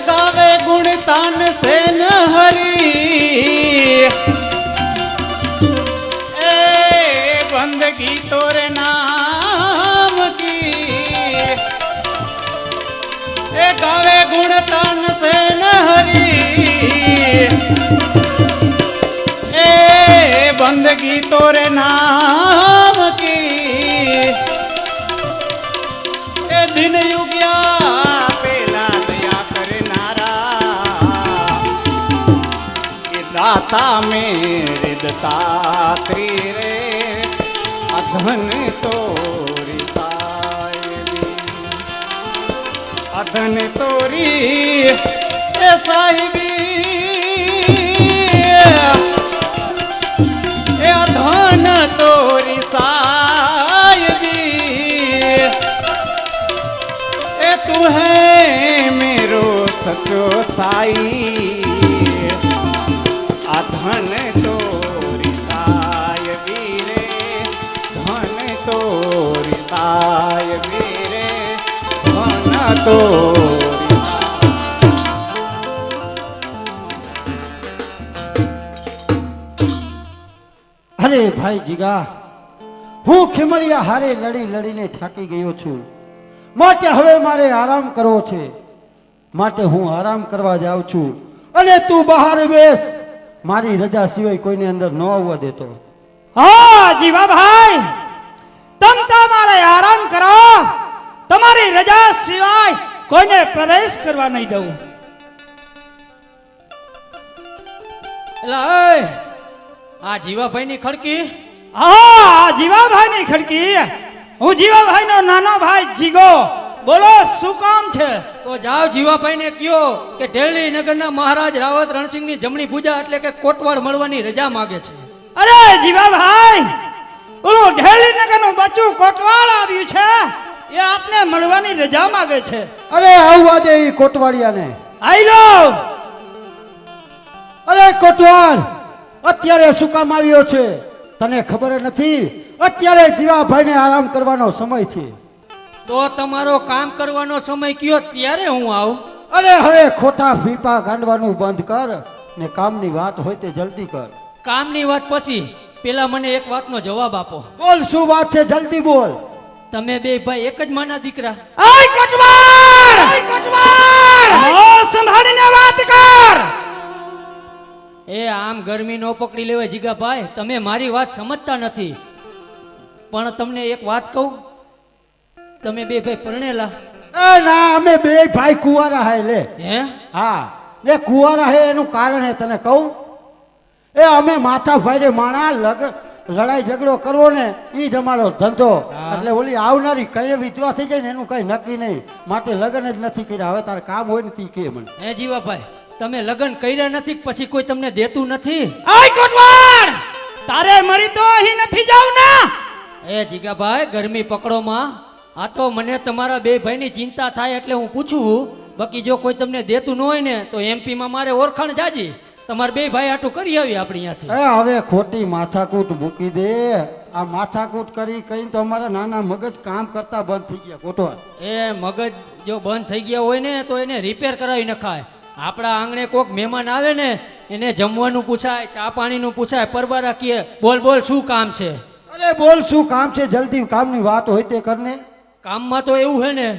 गावे गुण तान से न हरी, ए बंदगी तोरे नाम की ए गावे गुण तन से न हरी ए बंदगी तोरे नाम की ए दिन युग्या पेला दया करनारा ए दाता मेरे दत्तात्री रे अधन तोरी साहिबी अधन तोरी ए साहिबी ए अधन तोरी साहिबी ए तू है मेरो सचो साई अधन तोरी साहिबी रे धन तोरी साहिबी रे धन तोरी અરે ભાઈ જીગા, હું ખીમડિયા હારે લડી લડીને થાકી ગયો છું, માટે હવે મારે આરામ કરવો છે, માટે હું આરામ કરવા જાઉં છું અને તું બહાર બેસ, મારી રજા સિવાય કોઈને અંદર ન આવવા દેતો. હા જીવાભાઈ, તમ તમારે આરામ કરો, તમારી રજા સિવાય કોઈને પ્રવેશ કરવા નહીં દઉં. એલા એ આ જીવાભાઈ ની ખડકી હા જીવાભાઈ ની ખડકી, હું જીવાભાઈ નો નાનો ભાઈ જીગો, બોલો શું કામ છે? તો જાઓ જીવાભાઈ ને કયો કે ઢેલી નગરના મહારાજ રાવત રણસિંહ ની જમણી પૂજા એટલે કે કોટવાડ મળવાની રજા માગે છે. અરે જીવાભાઈ, ઓલું ઢેલી નગર નું બચ્ચું કોટવાળ આવ્યું છે, એ આપને મળવાની રજા માંગે છે. અરે આવવા દે ઈ કોટવાડિયાને. આઈ લો. અરે કોટવાડ, અત્યારે શું કામ આવ્યો છે? તને ખબર નથી અત્યારે જીવાભાઈને આરામ કરવાનો સમય છે? તો તમારો કામ કરવાનો સમય કયો ત્યારે હું આવું. અરે હવે ખોટા ફીપા ગાંડવાનું બંધ કર ને કામની વાત હોય તે જલ્દી કર. કામની વાત પછી પેલા મને એક વાતનો જવાબ આપો. બોલ, શું વાત છે? જલ્દી બોલ. તમે બે ભાઈ એક જ માના દીકરા? આઈ કોટવાળ, આઈ કોટવાળ, મોં સંભાળીને વાત કર. એ આમ ગરમી નો પકડી લેવાય જીગાભાઈ, તમે મારી વાત સમજતા નથી. પણ તમને એક વાત કહું, તમે બે ભાઈ પરણેલા? એ ના, અમે બે ભાઈ કુંવારા હે. લે હે? હા, લે કુંવારા હે એનું કારણ હે તને કહું. એ અમે માથા ભાઈ માણા લડાઈ ઝઘડો કરવો ને ઈ જ અમારો ધંધો, એટલે ઓલી આવનારી કઈ વિધવા થઈ જાય ને એનું કઈ નક્કી નહીં, માટે લગ્ન જ નથી કર્યા. હવે તારે કામ હોય ને તી કે મને. હે જીવાભાઈ, તમે લગ્ન કર્યા નથી પછી કોઈ તમને દેતું નથી? આઈ કોટવાળ, તારે મરી તો અહીં નથી જાવ ને. એ જીગાભાઈ, ગરમી પકડોમાં. આ તો મને તમારા બે ભાઈની ચિંતા થાય એટલે હું પૂછું, બાકી જો કોઈ તમને દેતું ન હોય ને તો એમપીમાં મારે ઓળખાણ જાજી, તમારે બે ભાઈ આટું કરી આવી આપણી ત્યાંથી. એ હવે ખોટી માથાકૂટ મૂકી દે. આ માથાકૂટ કરી કરીને તો અમારા નાના મગજ કામ કરતા બંધ થઈ ગયા. કોટવાળ, એ મગજ જો બંધ થઈ ગયા હોય ને તો એને રિપેર કરાવી નખાય. આપણા આંગણે કોક મહેમાન આવે ને એને જમવાનું પૂછાય, ચા પાણીનું પૂછાય, પરબા રાખીએ, બોલ બોલ શું કામ છે? અરે બોલ, શું કામ છે? જલ્દી કામની વાત હોય તે કરને. કામમાં તો એવું છે ને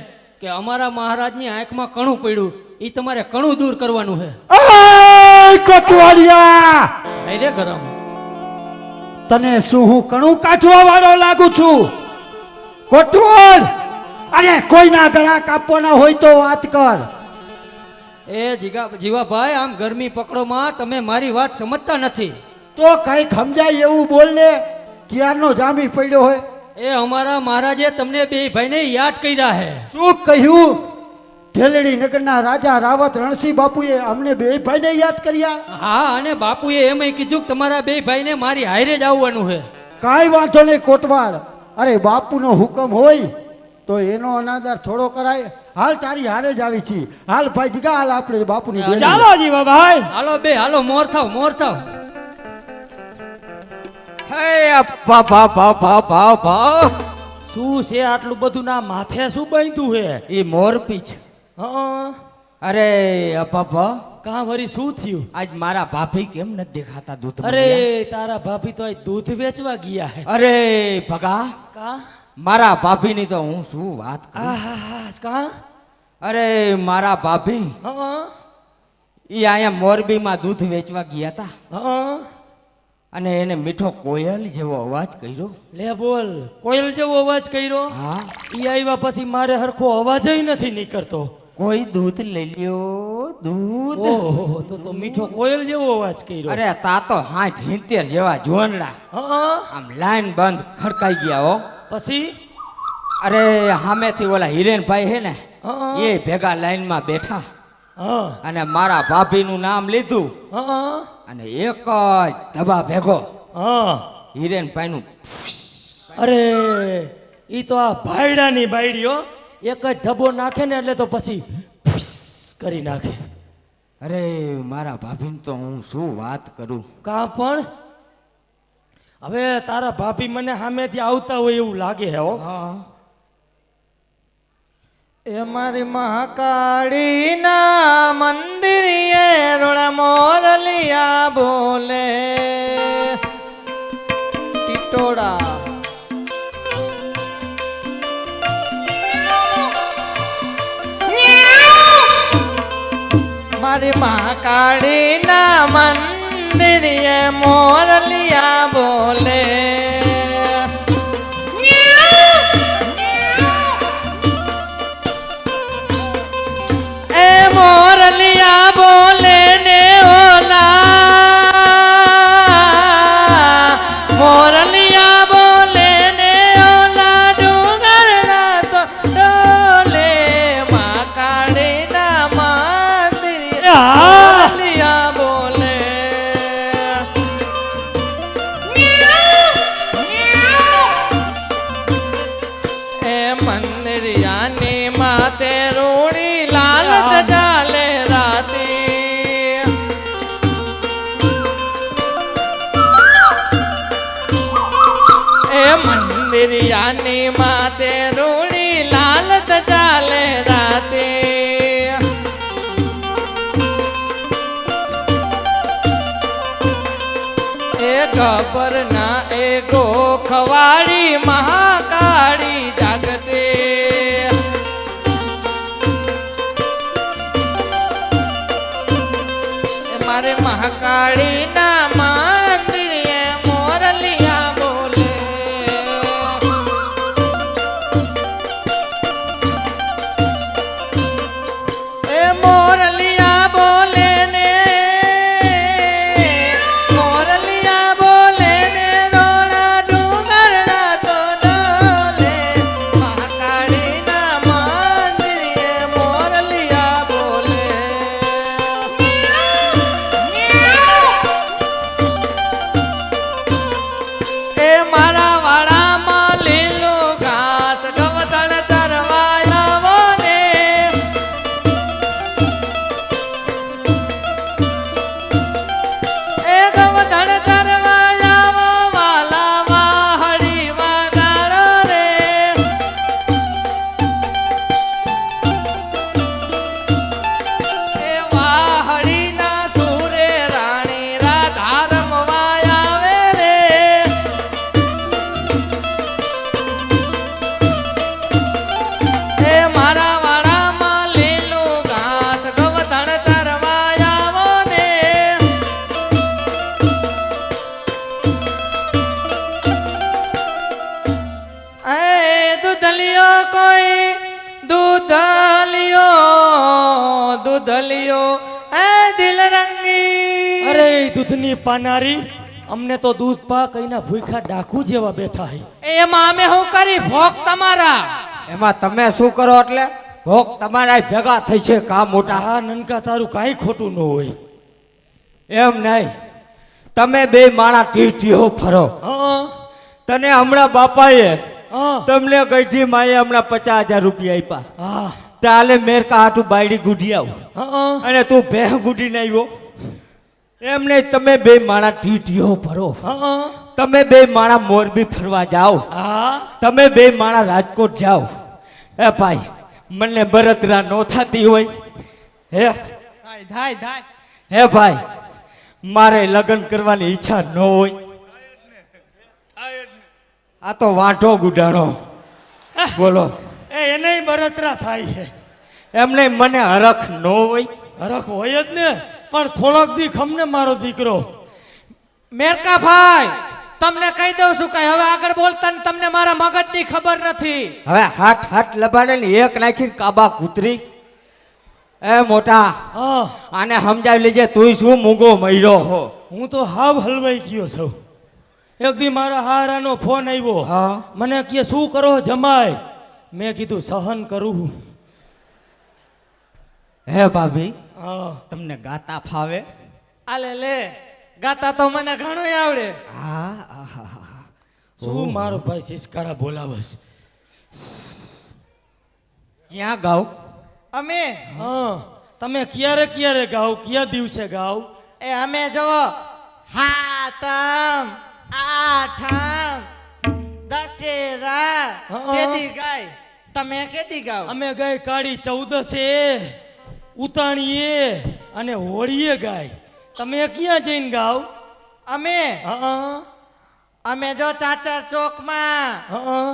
કે અમારા મહારાજની આંખમાં કણું પડ્યું, એ તમારે કણું દૂર કરવાનું છે. ઓય કોટવાળિયા, રે ગરમ, તને શું હું કણું કાઢવા વાળો લાગુ છું? કોટવાળ, અરે કોઈના ગળા કાપવાના હોય તો વાત કર. એ જીવાભાઈ, આમ ગરમી પકડોમાં તમે મારી વાત સમજતા નથી. તો કઈ સમજાય એવું બોલ ને, ક્યારનો જામી પડ્યો હોય. એ અમારા મહારાજે તમને બે ભાઈને યાદ કર્યા છે. શું કહ્યું? ઢેલડી નગરના રાજા રાવત રણસિંહ બાપુએ અમને બે ભાઈને યાદ કર્યા? હા, અને બાપુએ એમય કીધું કે તમારા બે ભાઈને મારી હારે જ આવવાનું છે. કાંઈ વાંધો નહીં કોટવાળ, અરે બાપુનો હુકમ હોય તો એનો અનાદર થોડો કરાય. હાલ તારી હારે જ આવી છી. હાલ ભાઈ જીગા, હાલ આપણે બાપુની બેન. ચાલો જીવાભાઈ. હાલો બે, હાલો મોર થાવ, મોર થાવ. હે અપ્પા ભા ભા ભા ભા ભા, શું છે આટલું બધું? ના માથે શું બાંધ્યું છે? એ મોરપીંછ. હા, અરે અપ્પા ભા, કાં વળી શું થયું? આજ મારા ભાભી કેમ નથી દેખાતા દૂધ અરે મળ્યા? તારા ભાભી તો આજ દૂધ વેચવા ગયા હે. અરે ભગા કાં? મારા ભાભીની તો હું શું વાત કરું. આહા, કાં? અરે મારા ભાભી હા ઈ અહીંયા મોરબીમાં દૂધ વેચવા ગયા હતા હા. અને એને મીઠો કોયલ જેવો અવાજ કર્યો. લે બોલ, કોયલ જેવો અવાજ કર્યો? હા, ઈ આવ્યા પછી મારે હરખો અવાજ નથી નીકળતો. કોઈ દૂધ લઈ લ્યો દૂધ. ઓહો, તો મીઠો કોયલ જેવો અવાજ કર્યો. અરે તા તો 60-70 જેવા જોનડા હા. આમ લાઈન બંધ ખડકાઈ ગયા હો. પછી અરે સામેથી ઓલા હિરેનભાઈ હે ને હા. એ ભેગા લાઈનમાં બેઠા હા અને મારા ભાભીનું નામ લીધું હા અને એક જ ધબા ભેગો હા. હિરેનભાઈનું અરે ઈ તો આ ભાયડાની બાયડીઓ એક જ ધબો નાખે ને એટલે તો પછી ફુસ કરી નાખે. અરે મારા ભાભીને તો હું શું વાત કરું. કાં પણ હવે તારા ભાભી મને સામેથી આવતા હોય એવું લાગે હે હો. હા એ મારી મહાકાળીના મંદિરે રોણા મોરલિયા બોલે ટીટોડા મારી મહાકાળીના મંદિરે મોરલિયા બોલે મોરલિયા બોલે ને ઓલા મોરલિયા બોલે ને ઓલા ડુંગરના તો ડોલે માં કાળીના મંદિરે મોરલિયા બોલે એ મંદિરિયાની માતે રૂડી લાલ ચાલે રાતી એ મંદિરિયાની માતે રૂડી લાલ ચાલે રાતી એ ગબર ના એ ગોખવાડી મહાકાળી જાગતે મારે મહાકાળીના મંદિરે મોરલિયા બોલે એ મોરલિયા બોલે ને મોરલિયા બોલે ને રોણા ડુંગરના તો ડોલે મહાકાળીના મંદિરે મોરલિયા બોલે એ મારા વાડામાં લીલું ઘાસ ગવતણ ચરવા આવો ને એ ગવતણ ચરવા આવો વાલા વાહડી વાગાડો રે એ વાહડીના સુરે રાણી રાધા રમવા આવે રે એ મારા વાડામાં લીલું ઘાસ ગવતણ ચરવા આવો ને એ દૂધલિયો કોઈ દૂધલિયો એ દિલ રંગી અરે દૂધની પાનારી, અમને તો દૂધ પા કઈના ભૂખા ડાકુ જેવા બેઠા હે. એમાં અમે શું કરી ભોગ તમારા એમાં તમે શું કરો એટલે ભોગ તમારા ભેગા થઈ છે કા મોટા. આ નનકા તારું કાંઈ ખોટું ન હોય. એમ નહીં, તમે બે માણા ટીટીઓ ફરો. હા તને હમણાં બાપાએ હા તમને ગઈઠી માએ હમણાં 50,000 રૂપિયા આપ્યા. હા તાલે મેરકા હાટું બાયડી ગુડી આવ હા અને તું ભેહ ગુડીને આવ્યો. એમ નહીં, તમે બે માણા ટીટીઓ ફરો. હા તમે બે માણા મોરબી ફરવા જાઓ. હા તમે બે માણા રાજકોટ જાઓ. એ ભાઈ, મને બળતરા નો થતી હોય હે થાય થાય હે ભાઈ મારે લગ્ન કરવાની ઈચ્છા ન હોય. આ તો વાંઢો ગુડાણો બોલો. એને બળતરા થાય છે એમને મને હરખ ન હોય. હરખ હોય જ ને પણ થોડોક દી ખમને મારો દીકરો. મેરકા ભાઈ તમને કહી દઉં છું કઈ હવે આગળ બોલતા ને તમને મારા મગજની ખબર નથી. હવે હાથ લબાડે ને એક નાખીને કાબા કૂતરી. એ મોટા આને સમજાવી લેજે તું શું મૂંગો મર્યો હો. હું તો હાવ હલવાઈ ગયો છું. એક દી મારા હારાનો ફોન આવ્યો. મને કે શું કરો જમાય. મેં કીધું સહન કરું. હે ભાભી તમને ગાતા ફાવે. આલે લે ગાતા તો મને ઘણું આવડે. શું મારો ભાઈ સિસકારા બોલાવસ. ક્યાં ગાવ અમે તમે ક્યારે ક્યારે ગાવ કયા દિવસે ગાવ. એ અમે જો હાતમ આઠમ દશેરા કેદી ગાય તમે કેદી ગાવ. અમે ગાય કાળી 14 ઉતાણીએ અને હોળીએ ગાય. તમે ક્યાં જઈને ગાવ. અમે જો ચાચર ચોકમાં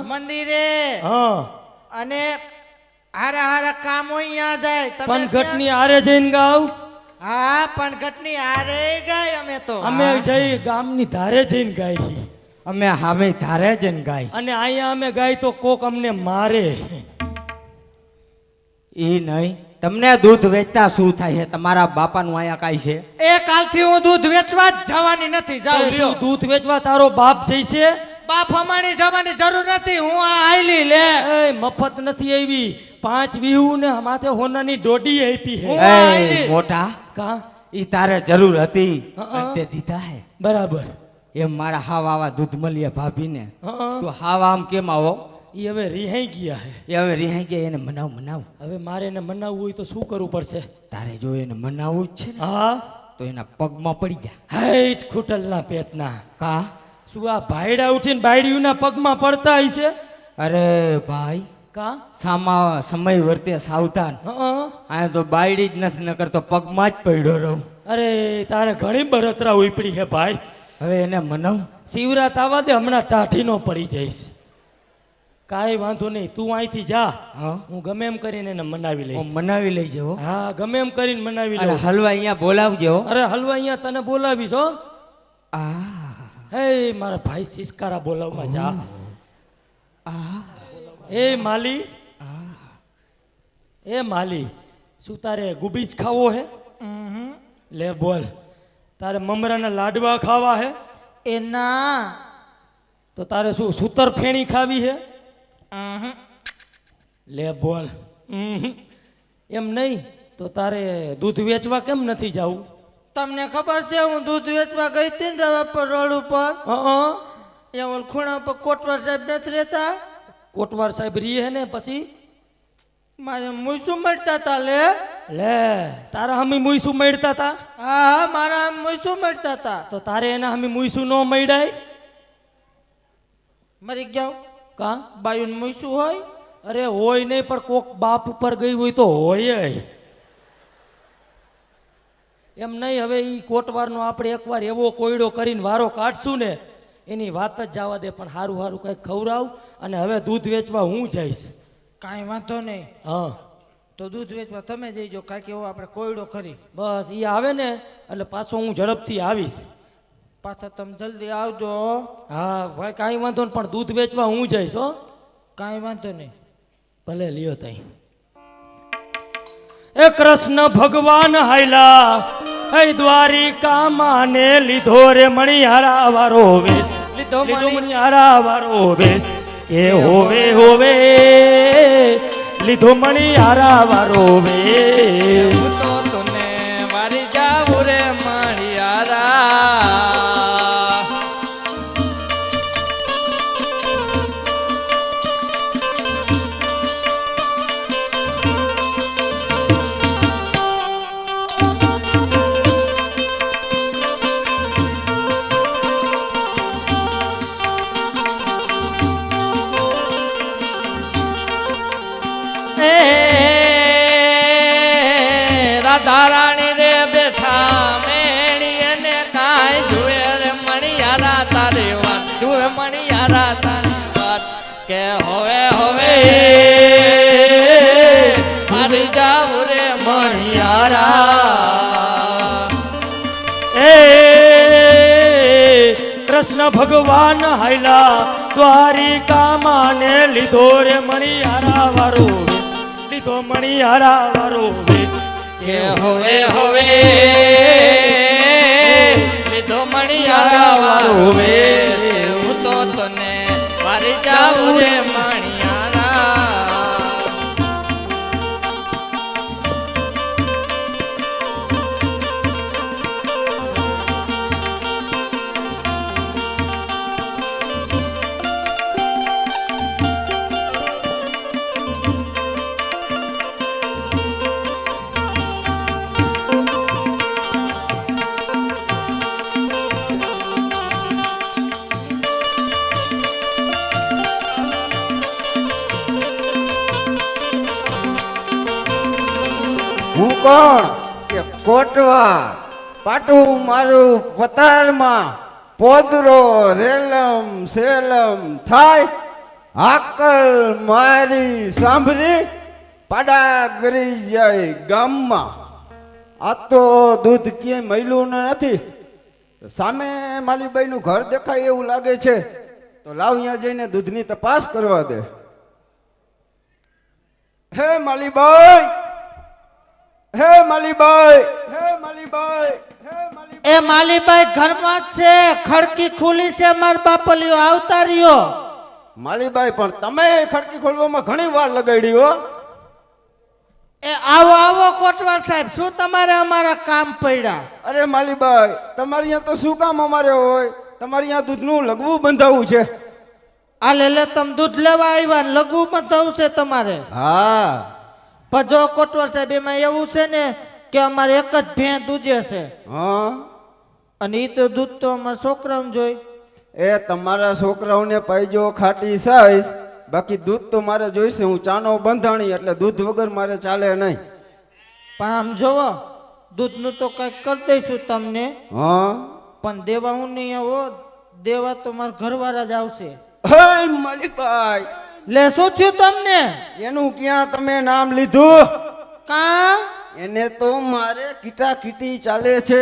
મંદિરે અને હારા હારા કામ હોય ત્યાં જાય. પનઘટની આરે જઈને ગાવ. હા પનઘટની આરે ગાય અમે તો. અમે જઈ ગામની ધારે જઈને ગાય. અમે હામે ધારે જઈને ગાય. અને અહીંયા અમે ગાય તો કોક અમને મારે. એ નહીં તમને દૂધ વેચતા શું થાય છે. તમારા બાપાનું અહીંયા કાંઈ છે. એ કાલથી હું દૂધ વેચવા જ જવાની નથી. જાઉં શું દૂધ વેચવા તારો બાપ જઈશે. બાપ અમારી જવાની જરૂર નથી. હું આ આયલી લે મફત નથી આવી. 5 વીહુ ને માથે હોનાની ડોડી આપી છે. મોટા કા ઈ તારે જરૂર હતી તે દીધા હે. બરાબર એમ મારા હાવ આવા દૂધ મળ્યા ભાભીને. તો હાવ આમ કેમ આવો. એ હવે રિહાઈ ગયા હે. એ હવે રિહાઈ ગયા. એને મનાવ. હવે મારે એને મનાવવું હોય તો શું કરવું પડશે. તારે જો એને મનાવવું જ છે ને તો એના પગમાં પડી જા. હાઈટ ખૂટલના પેટના કા શું આ ભાઈડા ઉઠીને બાયડીઓના પગમાં પડતા હોય છે. અરે ભાઈ કા સામા સમય વર્તે સાવધાન. આ તો બાયડી જ નથી નકર તો પગમાં જ પડ્યો રહું. અરે તારે ઘણી બળતરા ઉપડી છે ભાઈ. હવે એને મનાવ. શિવરાત આવા દે હમણાં ટાઢીનો પડી જઈશ. કાંઈ વાંધો નહીં તું અહીંથી જા. હું ગમે એમ કરીને એને મનાવી લઈશ. મનાવી લઈ જાવ. હા ગમે એમ કરીને મનાવી લઉં. હલવા અહીંયા બોલાવજો. અરે હલવા અહીંયા તને બોલાવીશ હો. હે મારા ભાઈ સિસકારા બોલાવવા જા. એ માલી શું તારે ગુબીજ ખાવો હે. લે બોલ. તારે મમરાના લાડવા ખાવા હે. એ ના તો તારે શું સૂતર ફેણી ખાવી હે. લે બોલ. એમ નહીં તો તારે દૂધ વેચવા કેમ નથી જાવું. તમને ખબર છે હું દૂધ વેચવા ગઈ હતી ને દવા પર રોડ ઉપર. એ ઓલ ખૂણા પર કોટવાર સાહેબ નથી રહેતા. કોટવાર સાહેબ રીએ હે ને પછી મારે મુઈસું મળતા હતા. લે તારા હમી મુઈસું મળતા હતા. હા મારા મુઈસું મળતા હતા. તો તારે એના હમી મુઈસું ન મળાય. મરી ગયો કા બાયુન મુઈસું હોય. અરે હોય નહીં પણ કોક બાપ ઉપર ગઈ હોય તો હોય. એમ નહીં હવે ઈ કોટવારનો આપણે એકવાર એવો કોયડો કરીને વારો કાઢશું ને એની વાત જ જવા દે. પણ સારું સારું કંઈક ખવડાવ. અને હવે દૂધ વેચવા હું જઈશ. કાંઈ વાંધો નહીં. તો દૂધ વેચવા તમે જઈજો. કાંઈક એવો આપણે કોયડો કરી. બસ એ આવે ને એટલે પાછો હું ઝડપથી આવીશ. પાછા તમે જલ્દી આવજો. હા ભાઈ કાંઈ વાંધો નહીં પણ દૂધ વેચવા હું જઈશ. હો કાંઈ વાંધો નહીં. ભલે લ્યો તઈ. એ કૃષ્ણ ભગવાન હાયલા હે દ્વારિકા માને લીધો રે મણિહારા વારો વેશ. લીધો મણિહારા વારો વેશ. એ હોવે લીધો મણિહારા વારો વેશ. તો તને મારી જાવું રે મણિહારા. રાધા રાણી રે કૃષ્ણ ભગવાન હાયલા દ્વારિકામાં ને લીધો રે મણિહારા વારો વેશ. લીધો મણિહારા વારો વેશ. કે હોવે હોવે લીધો મણિયારા વાળો વેશ હું તો તને વારી જાઉં રે મણિયારા હું કોણ કે કોટવા પાટું મારું પતારમાં પોદરો રેલમ સેલમ થાય હાકલ મારી સાંભળી પાડા ગરી જાય ગામમાં. આ તો દૂધ ક્યાંય મળ્યું નથી. સામે માલીબાઈનું ઘર દેખાય એવું લાગે છે, તો લાવ અહીંયા જઈને દૂધની તપાસ કરવા દે. હે માલીબાઈ, હે માલીબાઈ, હે માલીબાઈ, હે માલીબાઈ. એ માલીબાઈ ઘરમાં જ છે, ખડકી ખુલી છે, માર બાપલિયો આવતા રહ્યો. માલીબાઈ પણ તમે ખડકી ખોલવામાં ઘણી વાર લગાડી હો. એ આવો આવો કોટવાર સાહેબ, શું તમારે અમારા કામ પડ્યા? અરે માલીબાઈ, તમારે અહીંયા તો શું કામ અમારે હોય? તમારે અહીંયા દૂધનું લગવું બંધાવવું છે. આ લે તમે દૂધ લેવા આવ્યા ને લઘુ બંધાવું છે તમારે? હા. પણ જો કોટવાર સાહેબ એમાં એવું છે ને કે અમારે એક જ ભેં દૂધે છે, હા. અને એ તો દૂધ તો અમારા છોકરાઓને જોઈ. એ તમારા છોકરાઓને પાઈજો ખાટી સાઈઝ, બાકી દૂધ તો મારે જોઈશે. હું ચાનો બંધાણી એટલે દૂધ વગર મારે ચાલે નહીં. પણ આમ જોવો, દૂધનું તો કંઈક કરી દઈશું તમને, હા. પણ દેવા હું નહીં આવો. દેવા તો મારા ઘરવાળા જ આવશે. હે માલીબાઈ, લે શું થયું તમને? એનું ક્યાં તમે નામ લીધું? કા એને તો મારે કીટા કીટી ચાલે છે,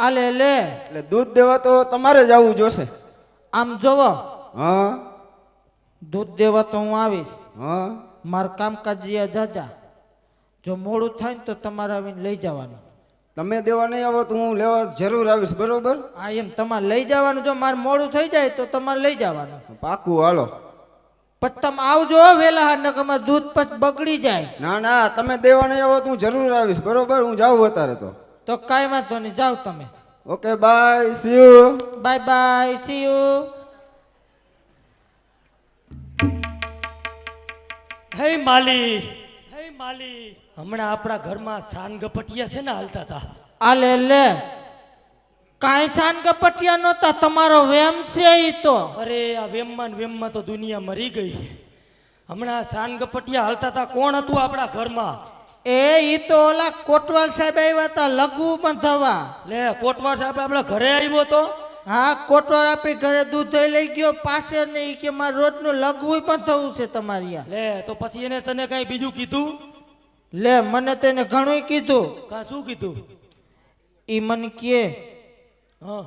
આ લે એટલે દૂધ દેવા તો તમારે જ આવવું જોશે. આમ જોવો, હા. દૂધ દેવા તો હું આવીશ. હા. મારા કામકાજીયા જાજા, જો મોડું થાય ને તો તમારે આવીને લઈ જવાનું. તમે દેવા નહીં આવો તો હું લેવા જરૂર આવીશ, બરોબર? હા એમ તમારે લઈ જવાનું. જો મારે મોડું થઈ જાય તો તમારે લઈ જવાનું. પાકું, હાલો. પછી તમે આવજો વેલા, હા નકર અમારું દૂધ પછી બગડી જાય. ના ના, તમે દેવા નહીં આવો તો હું જરૂર આવીશ, બરોબર? હું જાઉં અત્યારે તો કાંઈ વાંધો નહીં, જાઓ તમે. Okay, bye, see you. Bye bye, see you. હે માલી, હે માલી, હમણાં આપણા ઘરમાં સાન ગપટિયા છે ને હાલતા હતા. આ લે કાંઈ સાન ગપટિયા નહોતા, તમારો વેમ છે ઈ તો. અરે આ વેમમાં ને વેમમાં તો દુનિયા મરી ગઈ. હમણાં સાન ગપટિયા હાલતા હતા. કોણ હતું આપણા ઘરમાં? ઈ તો ઓલા કોટવાલ સાહેબ આવ્યા હતા લઘુ બંધાવા. લે કોટવાર સાહેબ આપણા ઘરે આવ્યો તો? હા, કોટવાળ આપી ઘરે દૂધ લઈ ગયો પાસે ને ઈ કે મારે રોજનું લઘુ બંધાવવું છે તમારી. લે તો પછી એને તને કઈ બીજું કીધું? લે મને તેને ઘણું કીધું. કા શું કીધું? ઈ મને કે હા,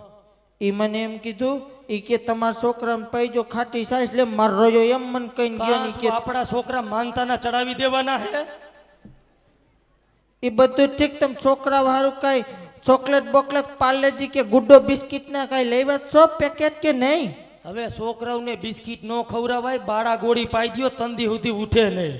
ઈ મને એમ કીધું, ઈ કે તમારા છોકરાને પૈજો ખાટી સાઈસ લે માર રોયો એમ મને કઈ ગયો ની કે આપણા છોકરા માનતાના ચડાવી દેવાના હે. ઈ બધું ઠીક, તમે છોકરા હારું કઈ ચોકલેટ બોકલેટ પાર્લેજી કે ગુડ્ડો બિસ્કિટ ના કઈ લેવા છો પેકેટ કે નહીં? હવે છોકરાઓને બિસ્કિટ નો ખવડાવાય, બાળા ગોળી પાઈ દ્યો તંદી સુધી ઉઠે નહીં.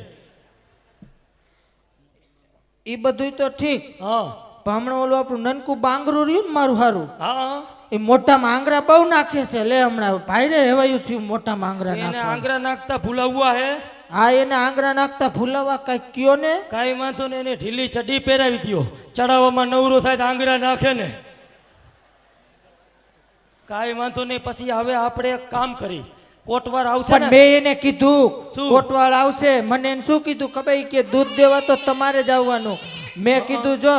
ઈ બધું તો ઠીક, હા હમણાં ઓલું આપણું નનકું બાંગરું રહ્યું ને મારું હારું, હા, એ મોટામાં આંગરા બહુ નાખે છે. લે હમણાં ભાઈ ને રેવાયું થયું મોટામાં આંગરા એને નાખવા. આંગરા નાખતા ભૂલાવવા હે. હા એને આંગરા નાખતા ભૂલાવા કઈ કયો ને. કાઈ વાંધો ને, એને ઢીલી ચડી પહેરાવી દ્યો. ચડાવવામાં નવરો થાય તો આંગરા નાખે ને. કાઈ વાંધો નહીં. પછી હવે આપણે એક કામ કરી, કોટવાર આવશે પણ ને. મેં એને કીધું શું? કોટવાળ આવશે. મને એને શું કીધું ખબર? ઈ કે દૂધ દેવા તો તમારે જ આવવાનું. મેં કીધું જો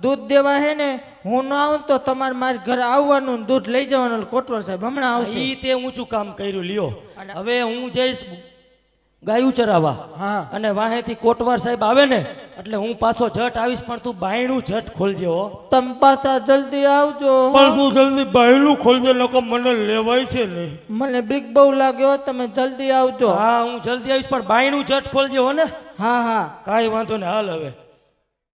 દૂધ દેવા હે ને હું ન આવું તો તમારે મારી ઘરે આવવાનું, દૂધ લઈ જવાનું. કોટવાળ સાહેબ હમણાં આવશે. ઈ તે ઊંચું કામ કર્યું લ્યો. હવે હું જઈશ ગાયું ચરાવવા હા. અને વાહેથી કોટવાર સાહેબ આવે ને એટલે હું પાછો જટ આવીશ પણ તું બાયણું જટ ખોલજે હો. તમે પાછા જલ્દી આવજો પણ તું જલ્દી બાયણું ખોલજે નકર મને લેવાય છે નહીં. મને બીક બહુ લાગ્યો તમે જલ્દી આવજો હા હું જલ્દી આવીશ પણ બાયણું જટ ખોલજે હો ને. હા હા કાંઈ વાંધો ને હાલ હવે.